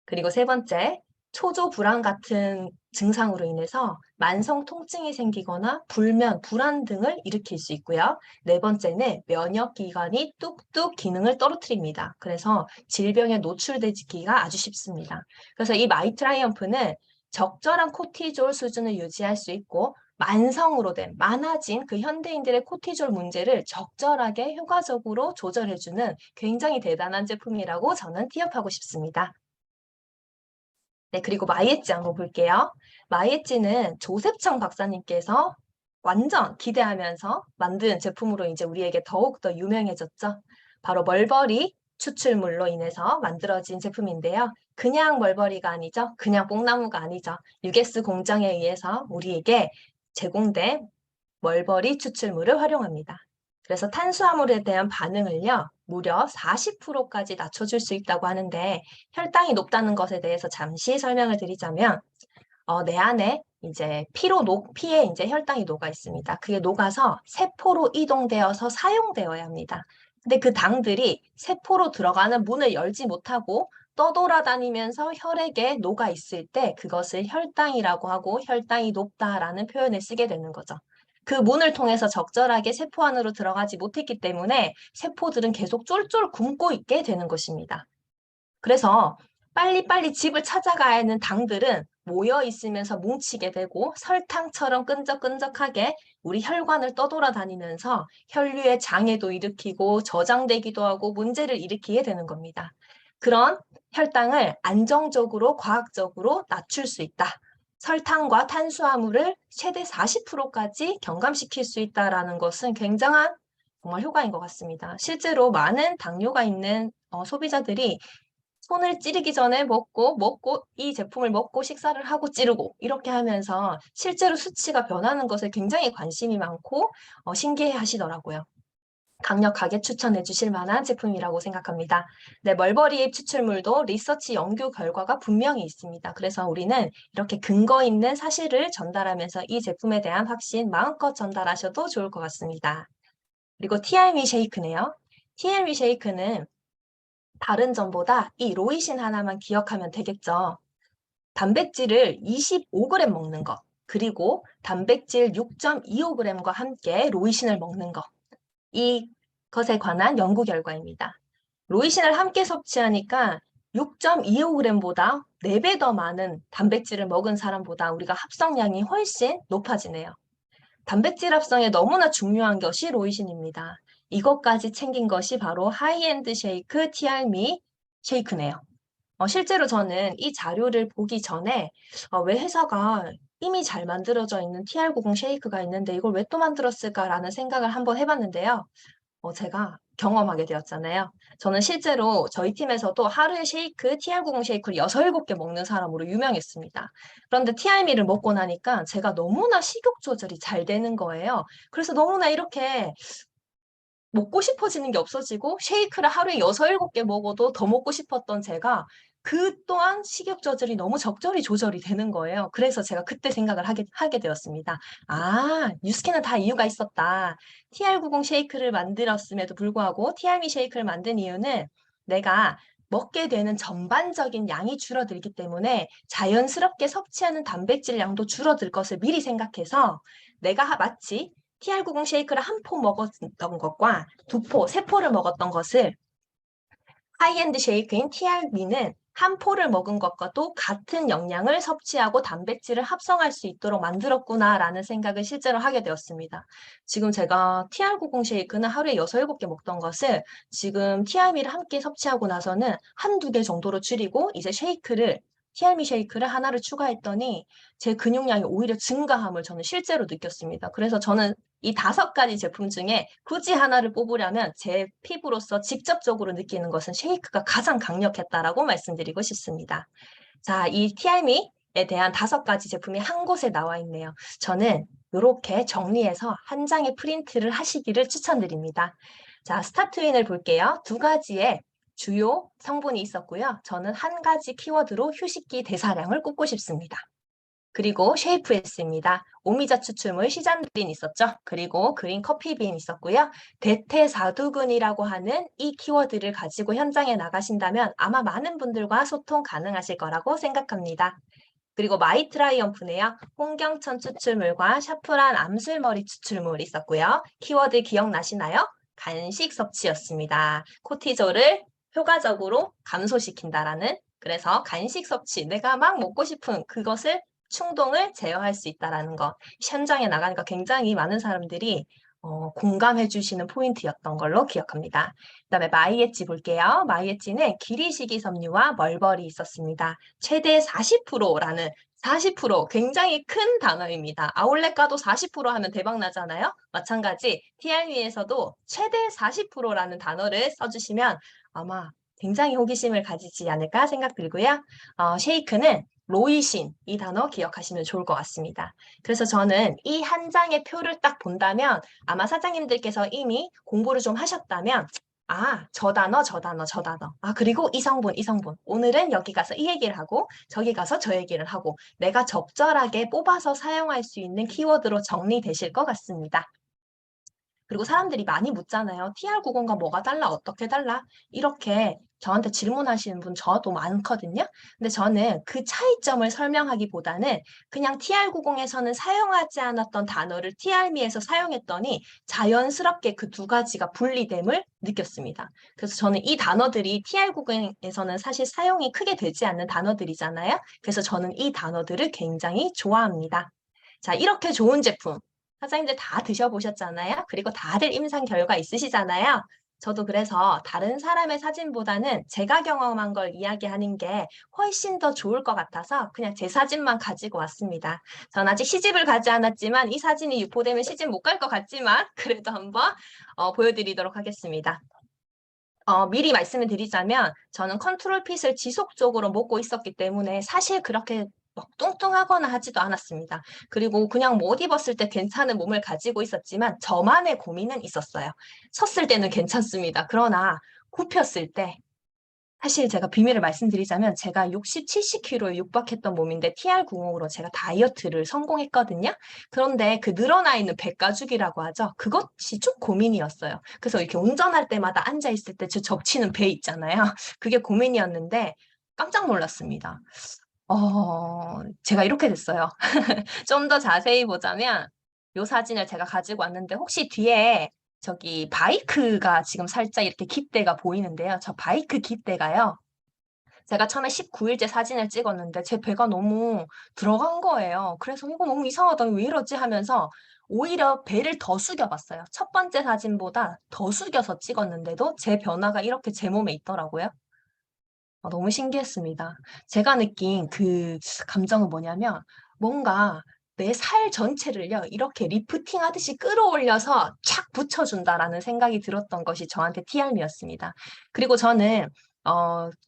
그리고 세 번째, 초조 불안 같은 증상으로 인해서 만성 통증이 생기거나 불면, 불안 등을 일으킬 수 있고요. 네 번째는 면역 기관이 뚝뚝 기능을 떨어뜨립니다. 그래서 질병에 노출되기가 아주 쉽습니다. 그래서 이 마이트라이언프는 적절한 코티졸 수준을 유지할 수 있고 만성으로 된, 많아진 그 현대인들의 코티졸 문제를 적절하게 효과적으로 조절해주는 굉장히 대단한 제품이라고 저는 티업하고 싶습니다. 네, 그리고 마이엣지 한번 볼게요. 마이엣지는 조셉청 박사님께서 완전 기대하면서 만든 제품으로 이제 우리에게 더욱더 유명해졌죠. 바로 멀버리 추출물로 인해서 만들어진 제품인데요. 그냥 멀버리가 아니죠. 그냥 뽕나무가 아니죠. 유게스 공장에 의해서 우리에게 제공된 멀버리 추출물을 활용합니다. 그래서 탄수화물에 대한 반응을요, 무려 40%까지 낮춰줄 수 있다고 하는데, 혈당이 높다는 것에 대해서 잠시 설명을 드리자면, 내 안에 이제 피에 이제 혈당이 녹아 있습니다. 그게 녹아서 세포로 이동되어서 사용되어야 합니다. 근데 그 당들이 세포로 들어가는 문을 열지 못하고 떠돌아다니면서 혈액에 녹아 있을 때 그것을 혈당이라고 하고 혈당이 높다라는 표현을 쓰게 되는 거죠. 그 문을 통해서 적절하게 세포 안으로 들어가지 못했기 때문에 세포들은 계속 쫄쫄 굶고 있게 되는 것입니다. 그래서 빨리빨리 집을 찾아가야 하는 당들은 모여 있으면서 뭉치게 되고 설탕처럼 끈적끈적하게 우리 혈관을 떠돌아다니면서 혈류의 장애도 일으키고 저장되기도 하고 문제를 일으키게 되는 겁니다. 그런 혈당을 안정적으로 과학적으로 낮출 수 있다. 설탕과 탄수화물을 최대 40%까지 경감시킬 수 있다는 것은 굉장한 정말 효과인 것 같습니다. 실제로 많은 당뇨가 있는 소비자들이 손을 찌르기 전에 먹고 이 제품을 먹고 식사를 하고 찌르고 이렇게 하면서 실제로 수치가 변하는 것에 굉장히 관심이 많고 신기해 하시더라고요. 강력하게 추천해 주실 만한 제품이라고 생각합니다. 네, 멀버리 추출물도 리서치 연구 결과가 분명히 있습니다. 그래서 우리는 이렇게 근거 있는 사실을 전달하면서 이 제품에 대한 확신 마음껏 전달하셔도 좋을 것 같습니다. 그리고 TRV 쉐이크네요. TRV 쉐이크는 다른 점보다 이 로이신 하나만 기억하면 되겠죠. 단백질을 25g 먹는 것, 그리고 단백질 6.25g과 함께 로이신을 먹는 것. 이것에 관한 연구 결과입니다. 로이신을 함께 섭취하니까 6.25g보다 4배 더 많은 단백질을 먹은 사람보다 우리가 합성량이 훨씬 높아지네요. 단백질 합성에 너무나 중요한 것이 로이신입니다. 이것까지 챙긴 것이 바로 하이엔드 쉐이크 TR미 쉐이크네요. 실제로 저는 이 자료를 보기 전에 왜 회사가 이미 잘 만들어져 있는 TR90 쉐이크가 있는데 이걸 왜 또 만들었을까라는 생각을 한번 해봤는데요. 제가 경험하게 되었잖아요. 저는 실제로 저희 팀에서도 하루에 TR90 쉐이크를 6, 7개 먹는 사람으로 유명했습니다. 그런데 TR미를 먹고 나니까 제가 너무나 식욕 조절이 잘 되는 거예요. 그래서 너무나 이렇게 먹고 싶어지는 게 없어지고 쉐이크를 하루에 6, 7개 먹어도 더 먹고 싶었던 제가 그 또한 식욕 조절이 너무 적절히 조절이 되는 거예요. 그래서 제가 그때 생각을 하게 되었습니다. 아, 뉴스킨은 다 이유가 있었다. TR90 쉐이크를 만들었음에도 불구하고 TR미 쉐이크를 만든 이유는 내가 먹게 되는 전반적인 양이 줄어들기 때문에 자연스럽게 섭취하는 단백질 양도 줄어들 것을 미리 생각해서 내가 마치 TR90 쉐이크를 한 포 먹었던 것과 2포, 3포를 먹었던 것을 하이엔드 쉐이크인 TR미는 한 포를 먹은 것과도 같은 영양을 섭취하고 단백질을 합성할 수 있도록 만들었구나라는 생각을 실제로 하게 되었습니다. 지금 제가 TR90 쉐이크는 하루에 6, 7개 먹던 것을 지금 TRM를 함께 섭취하고 나서는 한두 개 정도로 줄이고 이제 TRM 쉐이크를 하나를 추가했더니 제 근육량이 오히려 증가함을 저는 실제로 느꼈습니다. 그래서 저는 이 5가지 제품 중에 굳이 하나를 뽑으려면 제 피부로서 직접적으로 느끼는 것은 쉐이크가 가장 강력했다라고 말씀드리고 싶습니다. 자, 이 TRM에 대한 5가지 제품이 한 곳에 나와 있네요. 저는 이렇게 정리해서 한 장의 프린트를 하시기를 추천드립니다. 자, 스타트윈을 볼게요. 2가지의 주요 성분이 있었고요. 저는 한 가지 키워드로 휴식기 대사량을 꼽고 싶습니다. 그리고 쉐이프에스입니다. 오미자 추출물 시잔드린 있었죠. 그리고 그린 커피빈 있었고요. 대퇴사두근이라고 하는 이 키워드를 가지고 현장에 나가신다면 아마 많은 분들과 소통 가능하실 거라고 생각합니다. 그리고 마이트라이언프네요. 홍경천 추출물과 샤프란 암술머리 추출물 있었고요. 키워드 기억나시나요? 간식 섭취였습니다. 코티졸을 효과적으로 감소시킨다라는, 그래서 간식 섭취, 내가 막 먹고 싶은 그것을 충동을 제어할 수 있다는 것. 현장에 나가니까 굉장히 많은 사람들이 공감해 주시는 포인트였던 걸로 기억합니다. 그다음에 마이엣지 볼게요. 마이엣지는 기리식이섬유와 멀버리 있었습니다. 최대 40%라는 40% 굉장히 큰 단어입니다. 아울렛가도 40% 하면 대박 나잖아요. 마찬가지 TRM에서도 최대 40%라는 단어를 써주시면 아마 굉장히 호기심을 가지지 않을까 생각 들고요. 쉐이크는 로이신, 이 단어 기억하시면 좋을 것 같습니다. 그래서 저는 이 한 장의 표를 딱 본다면 아마 사장님들께서 이미 공부를 좀 하셨다면 저 단어, 저 단어, 저 단어. 그리고 이 성분, 이 성분. 오늘은 여기 가서 이 얘기를 하고 저기 가서 저 얘기를 하고 내가 적절하게 뽑아서 사용할 수 있는 키워드로 정리되실 것 같습니다. 그리고 사람들이 많이 묻잖아요. TR90과 뭐가 달라? 어떻게 달라? 이렇게 저한테 질문하시는 분 저도 많거든요. 근데 저는 그 차이점을 설명하기보다는 그냥 TR90에서는 사용하지 않았던 단어를 TRM에서 사용했더니 자연스럽게 그 2가지가 분리됨을 느꼈습니다. 그래서 저는 이 단어들이 TR90에서는 사실 사용이 크게 되지 않는 단어들이잖아요. 그래서 저는 이 단어들을 굉장히 좋아합니다. 자, 이렇게 좋은 제품. 사장님들 다 드셔보셨잖아요. 그리고 다들 임상 결과 있으시잖아요. 저도 그래서 다른 사람의 사진보다는 제가 경험한 걸 이야기하는 게 훨씬 더 좋을 것 같아서 그냥 제 사진만 가지고 왔습니다. 전 아직 시집을 가지 않았지만 이 사진이 유포되면 시집 못 갈 것 같지만 그래도 한번 보여드리도록 하겠습니다. 미리 말씀을 드리자면 저는 컨트롤 핏을 지속적으로 먹고 있었기 때문에 사실 그렇게 막 뚱뚱하거나 하지도 않았습니다. 그리고 그냥 뭐 옷 입었을 때 괜찮은 몸을 가지고 있었지만 저만의 고민은 있었어요. 섰을 때는 괜찮습니다. 그러나 굽혔을 때 사실 제가 비밀을 말씀드리자면 제가 60, 70kg에 육박했던 몸인데 TR90으로 제가 다이어트를 성공했거든요. 그런데 그 늘어나 있는 배 가죽이라고 하죠. 그것이 좀 고민이었어요. 그래서 이렇게 운전할 때마다 앉아있을 때 저 적치는 배 있잖아요. 그게 고민이었는데 깜짝 놀랐습니다. 제가 이렇게 됐어요. 좀 더 자세히 보자면 이 사진을 제가 가지고 왔는데 혹시 뒤에 저기 바이크가 지금 살짝 이렇게 깃대가 보이는데요. 저 바이크 깃대가요. 제가 처음에 19일째 사진을 찍었는데 제 배가 너무 들어간 거예요. 그래서 이거 너무 이상하다. 왜 이러지 하면서 오히려 배를 더 숙여봤어요. 첫 번째 사진보다 더 숙여서 찍었는데도 제 변화가 이렇게 제 몸에 있더라고요. 너무 신기했습니다. 제가 느낀 그 감정은 뭐냐면 뭔가 내 살 전체를요, 이렇게 리프팅 하듯이 끌어올려서 착 붙여준다라는 생각이 들었던 것이 저한테 TRM이었습니다. 그리고 저는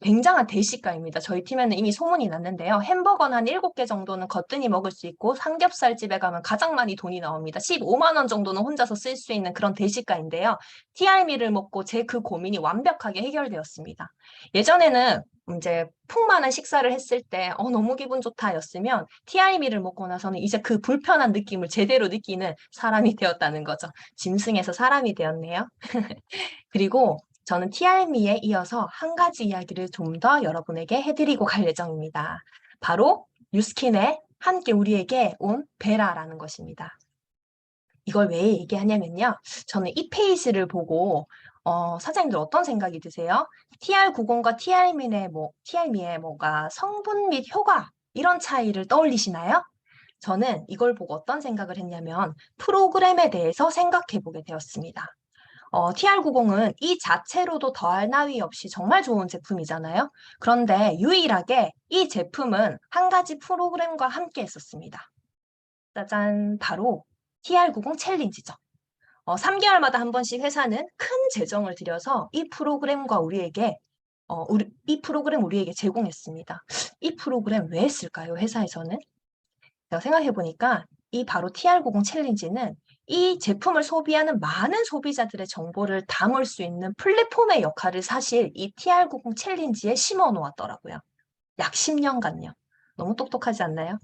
굉장한 대식가입니다. 저희 팀에는 이미 소문이 났는데요. 햄버거는 한 7개 정도는 거뜬히 먹을 수 있고 삼겹살 집에 가면 가장 많이 돈이 나옵니다. 15만 원 정도는 혼자서 쓸 수 있는 그런 대식가인데요. TRM을 먹고 제 그 고민이 완벽하게 해결되었습니다. 예전에는 이제 풍만한 식사를 했을 때 너무 기분 좋다였으면 TRM을 먹고 나서는 이제 그 불편한 느낌을 제대로 느끼는 사람이 되었다는 거죠. 짐승에서 사람이 되었네요. 그리고 저는 TRM에 이어서 한 가지 이야기를 좀 더 여러분에게 해드리고 갈 예정입니다. 바로 뉴스킨의 함께 우리에게 온 베라라는 것입니다. 이걸 왜 얘기하냐면요. 저는 이 페이지를 보고 사장님들 어떤 생각이 드세요? TR90과 TR미의 뭔가 성분 및 효과 이런 차이를 떠올리시나요? 저는 이걸 보고 어떤 생각을 했냐면 프로그램에 대해서 생각해 보게 되었습니다. TR90은 이 자체로도 더할 나위 없이 정말 좋은 제품이잖아요. 그런데 유일하게 이 제품은 한 가지 프로그램과 함께 했었습니다. 짜잔, 바로 TR90 챌린지죠. 3개월마다 한 번씩 회사는 큰 재정을 들여서 이 프로그램과 이 프로그램 우리에게 제공했습니다. 이 프로그램 왜 했을까요, 회사에서는? 제가 생각해 보니까 이 바로 TR90 챌린지는 이 제품을 소비하는 많은 소비자들의 정보를 담을 수 있는 플랫폼의 역할을 사실 이 TR90 챌린지에 심어 놓았더라고요. 약 10년간요. 너무 똑똑하지 않나요?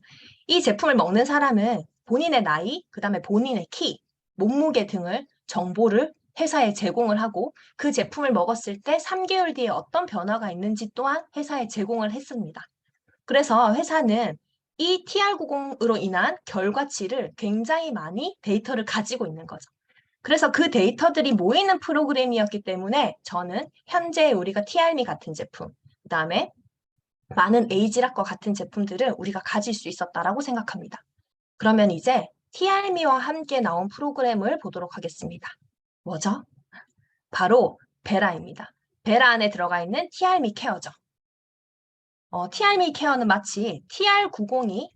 이 제품을 먹는 사람은 본인의 나이, 그다음에 본인의 키, 몸무게 등을 정보를 회사에 제공을 하고 그 제품을 먹었을 때 3개월 뒤에 어떤 변화가 있는지 또한 회사에 제공을 했습니다. 그래서 회사는 이 TR90으로 인한 결과치를 굉장히 많이 데이터를 가지고 있는 거죠. 그래서 그 데이터들이 모이는 프로그램이었기 때문에 저는 현재 우리가 TR미 같은 제품, 그다음에 많은 에이지락과 같은 제품들을 우리가 가질 수 있었다라고 생각합니다. 그러면 이제 TR미와 함께 나온 프로그램을 보도록 하겠습니다. 뭐죠? 바로 베라입니다. 베라 안에 들어가 있는 TR미 케어죠. TR미 케어는 마치 TR90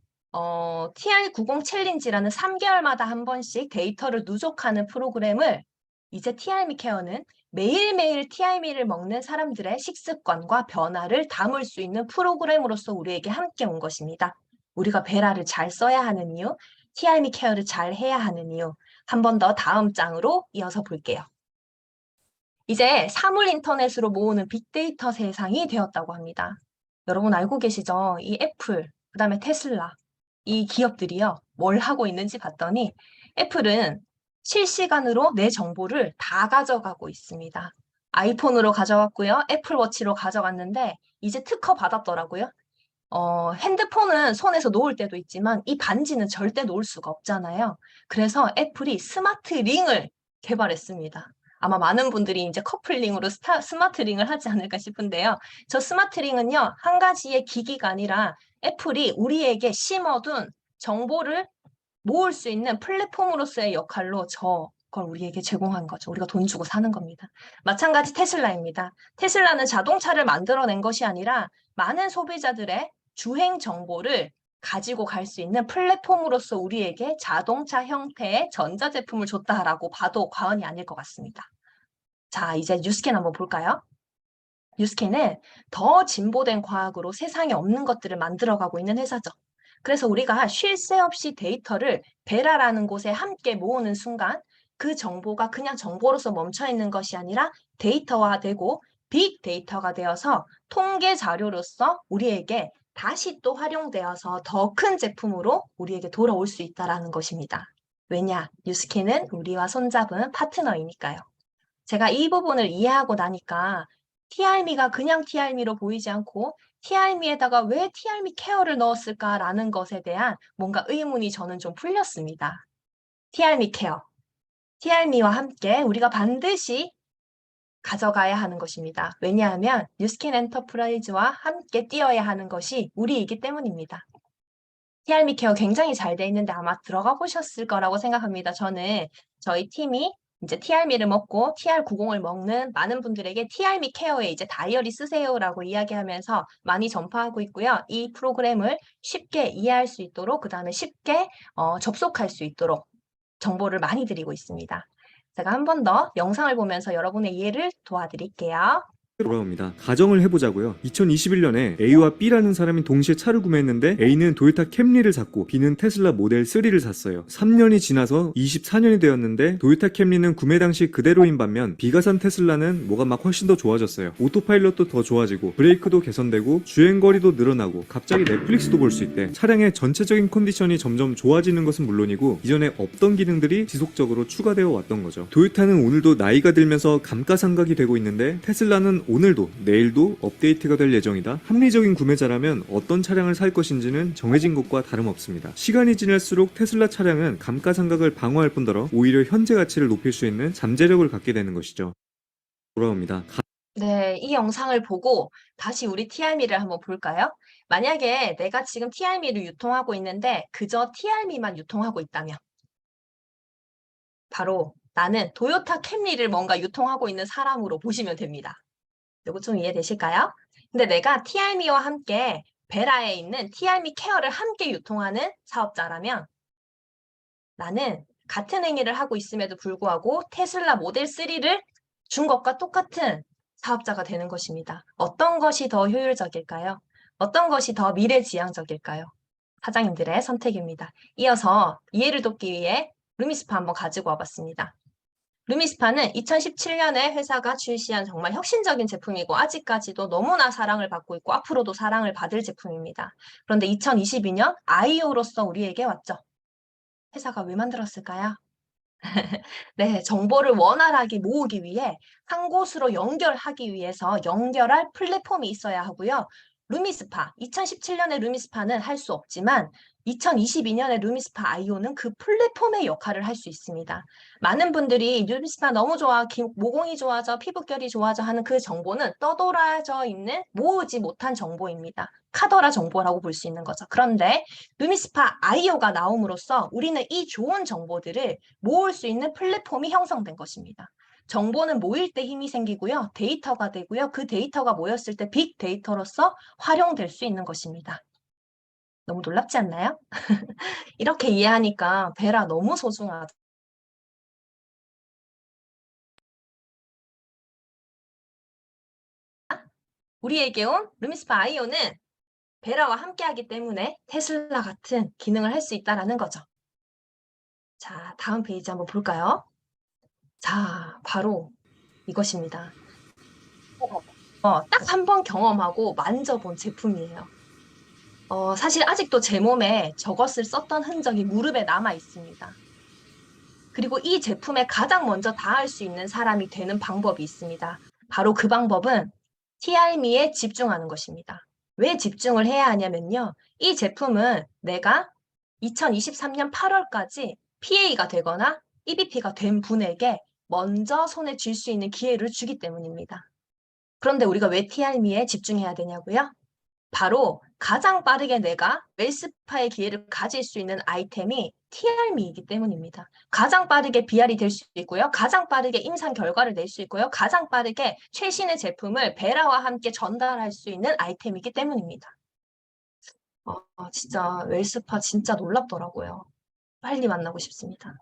챌린지라는 3개월마다 한 번씩 데이터를 누적하는 프로그램을 이제 TR미 케어는 매일매일 TR미를 먹는 사람들의 식습관과 변화를 담을 수 있는 프로그램으로서 우리에게 함께 온 것입니다. 우리가 베라를 잘 써야 하는 이유, TR미 케어를 잘 해야 하는 이유, 한 번 더 다음 장으로 이어서 볼게요. 이제 사물 인터넷으로 모으는 빅데이터 세상이 되었다고 합니다. 여러분 알고 계시죠? 이 애플, 그다음에 테슬라, 이 기업들이요. 뭘 하고 있는지 봤더니 애플은 실시간으로 내 정보를 다 가져가고 있습니다. 아이폰으로 가져갔고요. 애플워치로 가져갔는데 이제 특허 받았더라고요. 핸드폰은 손에서 놓을 때도 있지만 이 반지는 절대 놓을 수가 없잖아요. 그래서 애플이 스마트 링을 개발했습니다. 아마 많은 분들이 이제 커플링으로 스마트 링을 하지 않을까 싶은데요. 저 스마트 링은요, 한 가지의 기기가 아니라 애플이 우리에게 심어둔 정보를 모을 수 있는 플랫폼으로서의 역할로 저걸 우리에게 제공한 거죠. 우리가 돈 주고 사는 겁니다. 마찬가지 테슬라입니다. 테슬라는 자동차를 만들어낸 것이 아니라 많은 소비자들의 주행 정보를 가지고 갈 수 있는 플랫폼으로서 우리에게 자동차 형태의 전자제품을 줬다라고 봐도 과언이 아닐 것 같습니다. 자, 이제 뉴스캔 한번 볼까요? 뉴스캔은 더 진보된 과학으로 세상에 없는 것들을 만들어가고 있는 회사죠. 그래서 우리가 쉴 새 없이 데이터를 베라라는 곳에 함께 모으는 순간 그 정보가 그냥 정보로서 멈춰 있는 것이 아니라 데이터화되고 빅데이터가 되어서 통계 자료로서 우리에게 다시 또 활용되어서 더 큰 제품으로 우리에게 돌아올 수 있다는 것입니다. 왜냐? 뉴스캔은 우리와 손잡은 파트너이니까요. 제가 이 부분을 이해하고 나니까 TR미가 그냥 TR미로 보이지 않고 TR미에다가 왜 TR미 케어를 넣었을까라는 것에 대한 뭔가 의문이 저는 좀 풀렸습니다. TR미 케어. TR미와 함께 우리가 반드시 가져가야 하는 것입니다. 왜냐하면 뉴스킨 엔터프라이즈와 함께 뛰어야 하는 것이 우리이기 때문입니다. TR미 케어 굉장히 잘 돼 있는데 아마 들어가 보셨을 거라고 생각합니다. 저는 저희 팀이 이제 TR미를 먹고 TR90을 먹는 많은 분들에게 TR미 케어에 이제 다이어리 쓰세요라고 이야기하면서 많이 전파하고 있고요. 이 프로그램을 쉽게 이해할 수 있도록 그다음에 쉽게 접속할 수 있도록 정보를 많이 드리고 있습니다. 제가 한 번 더 영상을 보면서 여러분의 이해를 도와드릴게요. 돌아옵니다. 가정을 해보자고요. 2021년에 A와 B라는 사람이 동시에 차를 구매했는데 A는 도요타 캠리를 샀고 B는 테슬라 모델 3를 샀어요. 3년이 지나서 24년이 되었는데 도요타 캠리는 구매 당시 그대로인 반면 B가 산 테슬라는 뭐가 막 훨씬 더 좋아졌어요. 오토파일럿도 더 좋아지고 브레이크도 개선되고 주행거리도 늘어나고 갑자기 넷플릭스도 볼 수 있대. 차량의 전체적인 컨디션이 점점 좋아지는 것은 물론이고 이전에 없던 기능들이 지속적으로 추가되어 왔던 거죠. 도요타는 오늘도 나이가 들면서 감가상각이 되고 있는데 테슬라는 오늘도 내일도 업데이트가 될 예정이다. 합리적인 구매자라면 어떤 차량을 살 것인지는 정해진 것과 다름없습니다. 시간이 지날수록 테슬라 차량은 감가상각을 방어할 뿐더러 오히려 현재 가치를 높일 수 있는 잠재력을 갖게 되는 것이죠. 돌아옵니다. 네, 이 영상을 보고 다시 우리 TRM를 한번 볼까요? 만약에 내가 지금 TRM를 유통하고 있는데 그저 TRM만 유통하고 있다면 바로 나는 도요타 캠리를 뭔가 유통하고 있는 사람으로 보시면 됩니다. 이거 좀 이해되실까요? 근데 내가 TRM와 함께 베라에 있는 TRM 케어를 함께 유통하는 사업자라면 나는 같은 행위를 하고 있음에도 불구하고 테슬라 모델 3를 준 것과 똑같은 사업자가 되는 것입니다. 어떤 것이 더 효율적일까요? 어떤 것이 더 미래지향적일까요? 사장님들의 선택입니다. 이어서 이해를 돕기 위해 루미스파 한번 가지고 와봤습니다. 루미스파는 2017년에 회사가 출시한 정말 혁신적인 제품이고 아직까지도 너무나 사랑을 받고 있고 앞으로도 사랑을 받을 제품입니다. 그런데 2022년 아이오로서 우리에게 왔죠. 회사가 왜 만들었을까요? 네, 정보를 원활하게 모으기 위해 한 곳으로 연결하기 위해서 연결할 플랫폼이 있어야 하고요. 루미스파, 2017년의 루미스파는 할 수 없지만 2022년의 루미스파 아이오는 그 플랫폼의 역할을 할 수 있습니다. 많은 분들이 루미스파 너무 좋아, 모공이 좋아져, 피부결이 좋아져 하는 그 정보는 떠돌아져 있는 모으지 못한 정보입니다. 카더라 정보라고 볼 수 있는 거죠. 그런데 루미스파 아이오가 나옴으로써 우리는 이 좋은 정보들을 모을 수 있는 플랫폼이 형성된 것입니다. 정보는 모일 때 힘이 생기고요. 데이터가 되고요. 그 데이터가 모였을 때 빅데이터로서 활용될 수 있는 것입니다. 너무 놀랍지 않나요? 이렇게 이해하니까 베라 너무 소중하다. 우리에게 온 루미스파 아이오는 베라와 함께하기 때문에 테슬라 같은 기능을 할 수 있다는 거죠. 자, 다음 페이지 한번 볼까요? 자, 바로 이것입니다. 딱 한 번 경험하고 만져본 제품이에요. 사실 아직도 제 몸에 저것을 썼던 흔적이 무릎에 남아 있습니다. 그리고 이 제품에 가장 먼저 닿을 수 있는 사람이 되는 방법이 있습니다. 바로 그 방법은 TRM에 집중하는 것입니다. 왜 집중을 해야 하냐면요. 이 제품은 내가 2023년 8월까지 PA가 되거나 EBP가 된 분에게 먼저 손에 쥘 수 있는 기회를 주기 때문입니다. 그런데 우리가 왜 TRM에 집중해야 되냐고요? 바로 가장 빠르게 내가 웰스파의 기회를 가질 수 있는 아이템이 TRM이기 때문입니다. 가장 빠르게 BR이 될 수 있고요. 가장 빠르게 임상 결과를 낼 수 있고요. 가장 빠르게 최신의 제품을 베라와 함께 전달할 수 있는 아이템이기 때문입니다. 진짜 웰스파 진짜 놀랍더라고요. 빨리 만나고 싶습니다.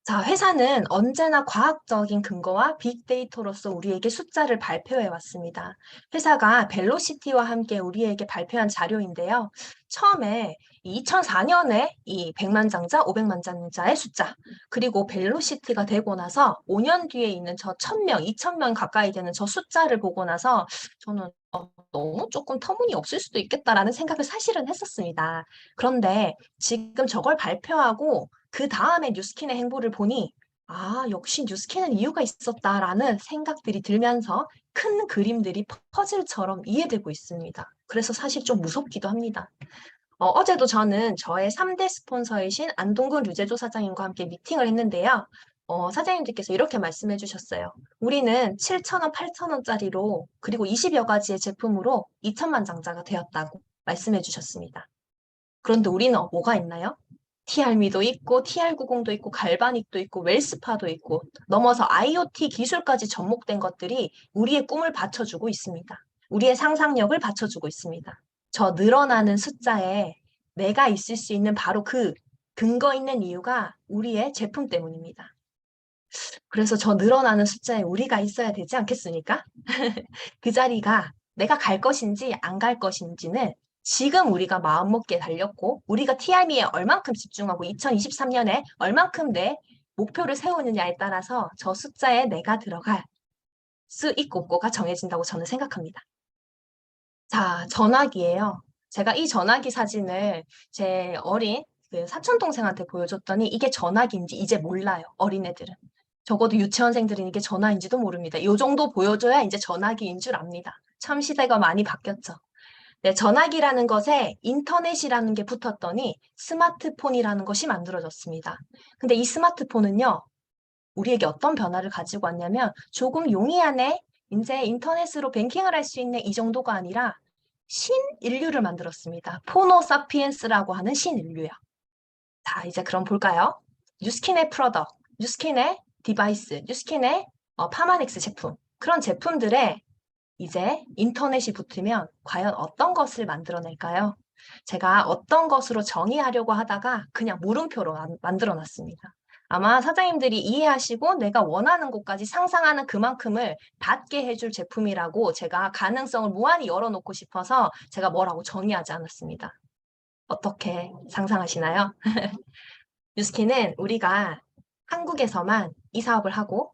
자, 회사는 언제나 과학적인 근거와 빅데이터로서 우리에게 숫자를 발표해 왔습니다. 회사가 벨로시티와 함께 우리에게 발표한 자료인데요. 처음에 2004년에 이 100만 장자, 500만 장자의 숫자, 그리고 벨로시티가 되고 나서 5년 뒤에 있는 저 1000명, 2000명 가까이 되는 저 숫자를 보고 나서 저는 너무 조금 터무니없을 수도 있겠다라는 생각을 사실은 했었습니다. 그런데 지금 저걸 발표하고 그 다음에 뉴스킨의 행보를 보니 역시 뉴스킨은 이유가 있었다라는 생각들이 들면서 큰 그림들이 퍼즐처럼 이해되고 있습니다. 그래서 사실 좀 무섭기도 합니다. 어제도 저는 저의 3대 스폰서이신 안동근 류재조 사장님과 함께 미팅을 했는데요. 사장님들께서 이렇게 말씀해 주셨어요. 우리는 7,000원, 8,000원짜리로 그리고 20여 가지의 제품으로 2천만 장자가 되었다고 말씀해 주셨습니다. 그런데 우리는 뭐가 있나요? TRM도 있고 TR90도 있고 갈바닉도 있고 웰스파도 있고 넘어서 IoT 기술까지 접목된 것들이 우리의 꿈을 받쳐주고 있습니다. 우리의 상상력을 받쳐주고 있습니다. 저 늘어나는 숫자에 내가 있을 수 있는 바로 그 근거 있는 이유가 우리의 제품 때문입니다. 그래서 저 늘어나는 숫자에 우리가 있어야 되지 않겠습니까? 그 자리가 내가 갈 것인지 안 갈 것인지는 지금 우리가 마음먹기에 달렸고 우리가 TRM에 얼만큼 집중하고 2023년에 얼만큼 내 목표를 세우느냐에 따라서 저 숫자에 내가 들어갈 수 있고 없고가 정해진다고 저는 생각합니다. 자, 전화기예요. 제가 이 전화기 사진을 제 어린 그 사촌 동생한테 보여줬더니 이게 전화기인지 이제 몰라요. 어린애들은. 적어도 유치원생들은 이게 전화인지도 모릅니다. 이 정도 보여줘야 이제 전화기인 줄 압니다. 참 시대가 많이 바뀌었죠. 네, 전화기라는 것에 인터넷이라는 게 붙었더니 스마트폰이라는 것이 만들어졌습니다. 근데 이 스마트폰은요, 우리에게 어떤 변화를 가지고 왔냐면 조금 용이하네. 이제 인터넷으로 뱅킹을 할 수 있는 이 정도가 아니라 신인류를 만들었습니다. 포노사피엔스라고 하는 신인류요. 자, 이제 그럼 볼까요? 뉴스킨의 프로덕트, 뉴스킨의 디바이스, 뉴스킨의 파마닉스 제품. 그런 제품들에 이제 인터넷이 붙으면 과연 어떤 것을 만들어낼까요? 제가 어떤 것으로 정의하려고 하다가 그냥 물음표로 만들어 놨습니다. 아마 사장님들이 이해하시고 내가 원하는 곳까지 상상하는 그만큼을 닿게 해줄 제품이라고 제가 가능성을 무한히 열어놓고 싶어서 제가 뭐라고 정의하지 않았습니다. 어떻게 상상하시나요? 뉴스킨은 우리가 한국에서만 이 사업을 하고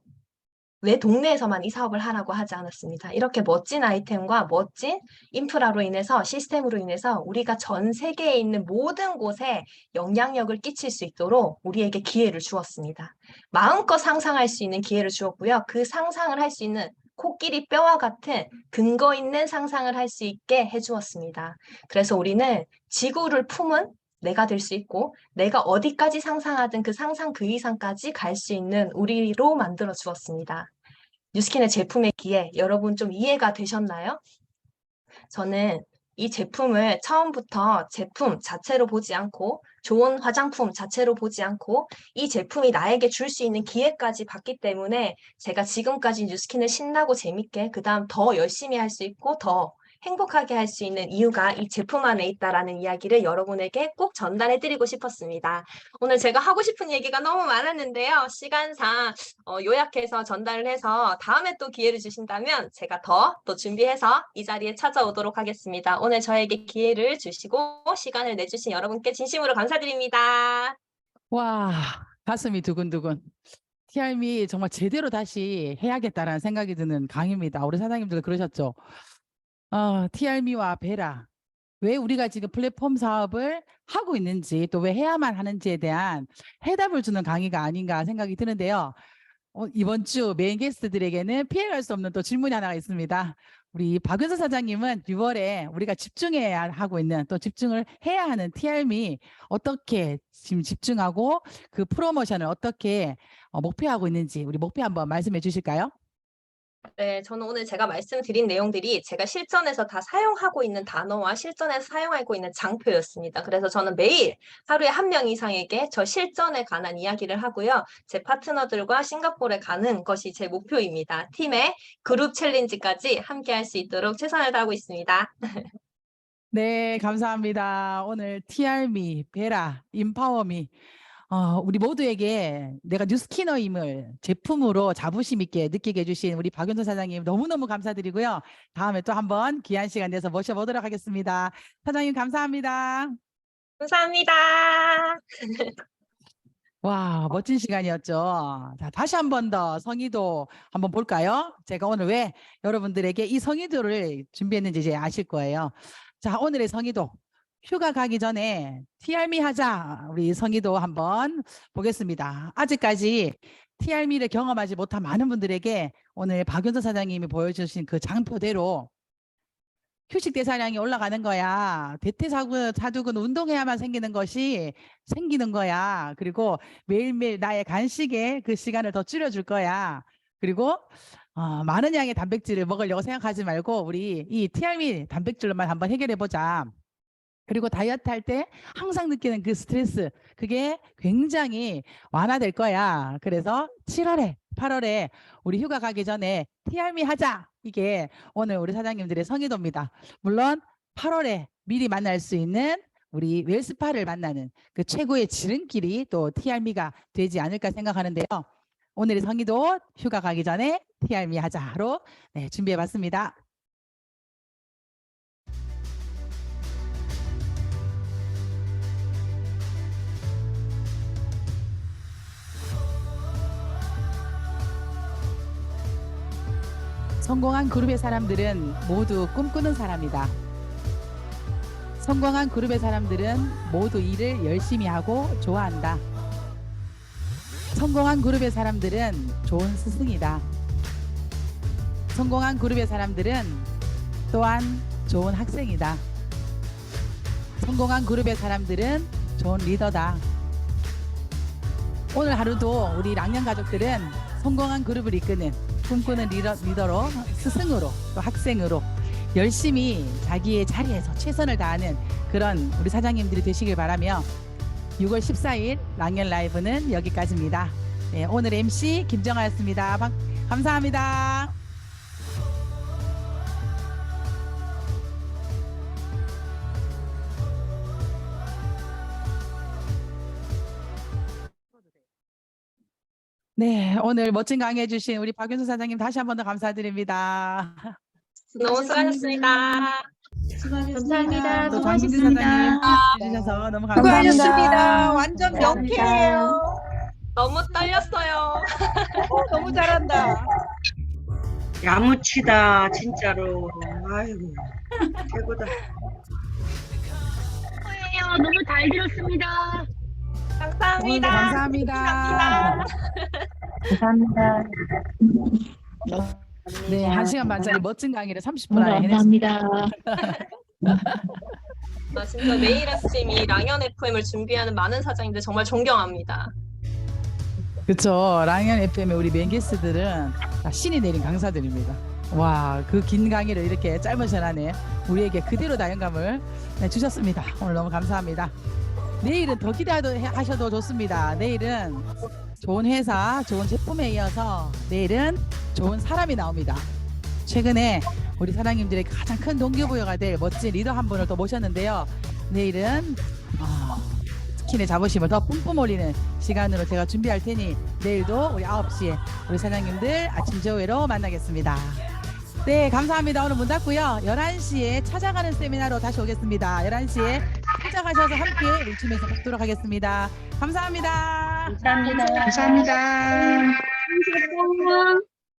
내 동네에서만 이 사업을 하라고 하지 않았습니다. 이렇게 멋진 아이템과 멋진 인프라로 인해서 시스템으로 인해서 우리가 전 세계에 있는 모든 곳에 영향력을 끼칠 수 있도록 우리에게 기회를 주었습니다. 마음껏 상상할 수 있는 기회를 주었고요. 그 상상을 할 수 있는 코끼리 뼈와 같은 근거 있는 상상을 할 수 있게 해주었습니다. 그래서 우리는 지구를 품은 내가 될 수 있고 내가 어디까지 상상하든 그 상상 그 이상까지 갈 수 있는 우리로 만들어 주었습니다. 뉴스킨의 제품의 기회 여러분 좀 이해가 되셨나요? 저는 이 제품을 처음부터 제품 자체로 보지 않고 좋은 화장품 자체로 보지 않고 이 제품이 나에게 줄 수 있는 기회까지 봤기 때문에 제가 지금까지 뉴스킨을 신나고 재밌게 그다음 더 열심히 할 수 있고 더 행복하게 할 수 있는 이유가 이 제품 안에 있다라는 이야기를 여러분에게 꼭 전달해드리고 싶었습니다. 오늘 제가 하고 싶은 얘기가 너무 많았는데요. 시간상 요약해서 전달을 해서 다음에 또 기회를 주신다면 제가 또 준비해서 이 자리에 찾아오도록 하겠습니다. 오늘 저에게 기회를 주시고 시간을 내주신 여러분께 진심으로 감사드립니다. 와, 가슴이 두근두근. TRM이 정말 제대로 다시 해야겠다라는 생각이 드는 강의입니다. 우리 사장님들 그러셨죠? TRM와 베라. 왜 우리가 지금 플랫폼 사업을 하고 있는지 또 왜 해야만 하는지에 대한 해답을 주는 강의가 아닌가 생각이 드는데요. 이번 주 메인 게스트들에게는 피해갈 수 없는 또 질문이 하나가 있습니다. 우리 박윤서 사장님은 6월에 우리가 집중해야 하고 있는 또 집중을 해야 하는 TRM이 어떻게 지금 집중하고 그 프로모션을 어떻게 목표하고 있는지 우리 목표 한번 말씀해 주실까요? 네, 저는 오늘 제가 말씀드린 내용들이 제가 실전에서 다 사용하고 있는 단어와 실전에서 사용하고 있는 장표였습니다. 그래서 저는 매일 하루에 1명 이상에게 저 실전에 관한 이야기를 하고요. 제 파트너들과 싱가포르에 가는 것이 제 목표입니다. 팀의 그룹 챌린지까지 함께 할 수 있도록 최선을 다하고 있습니다. 네, 감사합니다. 오늘 TRM이, 베라, 인파워미 우리 모두에게 내가 뉴스키너임을 제품으로 자부심 있게 느끼게 해주신 우리 박윤서 사장님 너무너무 감사드리고요. 다음에 또 한번 귀한 시간 내서 모셔보도록 하겠습니다. 사장님 감사합니다. 감사합니다. 와, 멋진 시간이었죠. 자, 다시 한 번 더 성의도 한번 볼까요? 제가 오늘 왜 여러분들에게 이 성의도를 준비했는지 이제 아실 거예요. 자, 오늘의 성의도. 휴가 가기 전에 TRM이 하자. 우리 성의도 한번 보겠습니다. 아직까지 TRM이를 경험하지 못한 많은 분들에게 오늘 박윤서 사장님이 보여주신 그 장표대로 휴식 대사량이 올라가는 거야. 대퇴사두근 운동해야만 생기는 것이 생기는 거야. 그리고 매일매일 나의 간식에 그 시간을 더 줄여줄 거야. 그리고 많은 양의 단백질을 먹으려고 생각하지 말고 우리 이 TRM이 단백질로만 한번 해결해 보자. 그리고 다이어트 할 때 항상 느끼는 그 스트레스 그게 굉장히 완화될 거야. 그래서 7월에 8월에 우리 휴가 가기 전에 TRM이 하자. 이게 오늘 우리 사장님들의 성의도입니다. 물론 8월에 미리 만날 수 있는 우리 웰스파를 만나는 그 최고의 지름길이 또 TRM이가 되지 않을까 생각하는데요. 오늘의 성의도 휴가 가기 전에 TRM이 하자로 준비해봤습니다. 성공한 그룹의 사람들은 모두 꿈꾸는 사람이다. 성공한 그룹의 사람들은 모두 일을 열심히 하고 좋아한다. 성공한 그룹의 사람들은 좋은 스승이다. 성공한 그룹의 사람들은 또한 좋은 학생이다. 성공한 그룹의 사람들은 좋은 리더다. 오늘 하루도 우리 랑년 가족들은 성공한 그룹을 이끄는 꿈꾸는 리더로 스승으로 또 학생으로 열심히 자기의 자리에서 최선을 다하는 그런 우리 사장님들이 되시길 바라며 6월 14일 랑년 라이브는 여기까지입니다. 네, 오늘 MC 김정아였습니다. 감사합니다. 네, 오늘 멋진 강의 해주신 우리 박윤수 사장님 다시 한 번 더 감사드립니다. 너무 수고하셨습니다. 감사합니다. 또 장민주 사장님 해주셔서 너무 감사합니다. 수고하셨습니다. 완전 명쾌해요. 너무 떨렸어요. 너무 잘한다. 야무치다 진짜로. 아이고 최고다. 너무 잘 들었습니다. 감사합니다. 감사합니다. 감사합니다. 네, 1시간 반짜리 멋진 강의를 30분 안에 해냈습니다. 감사합니다. 진짜 매일 아침 이 랑연 FM을 준비하는 많은 사장님들 정말 존경합니다. 그렇죠. 랑연 FM의 우리 메인 게스트들은 다 신이 내린 강사들입니다. 와, 그 긴 강의를 이렇게 짧은 시간에 우리에게 그대로 나연감을 주셨습니다. 오늘 너무 감사합니다. 내일은 더 기대하셔도 좋습니다. 내일은 좋은 회사, 좋은 제품에 이어서 내일은 좋은 사람이 나옵니다. 최근에 우리 사장님들의 가장 큰 동기부여가 될 멋진 리더 한 분을 또 모셨는데요. 내일은 스킨의 자부심을 더 뿜뿜 올리는 시간으로 제가 준비할 테니 내일도 우리 9시에 우리 사장님들 아침 조회로 만나겠습니다. 네, 감사합니다. 오늘 문 닫고요. 11시에 찾아가는 세미나로 다시 오겠습니다. 11시에 찾아가셔서 함께 울침에서 뵙도록 하겠습니다. 감사합니다. 감사합니다. 감사합니다. 감사합니다.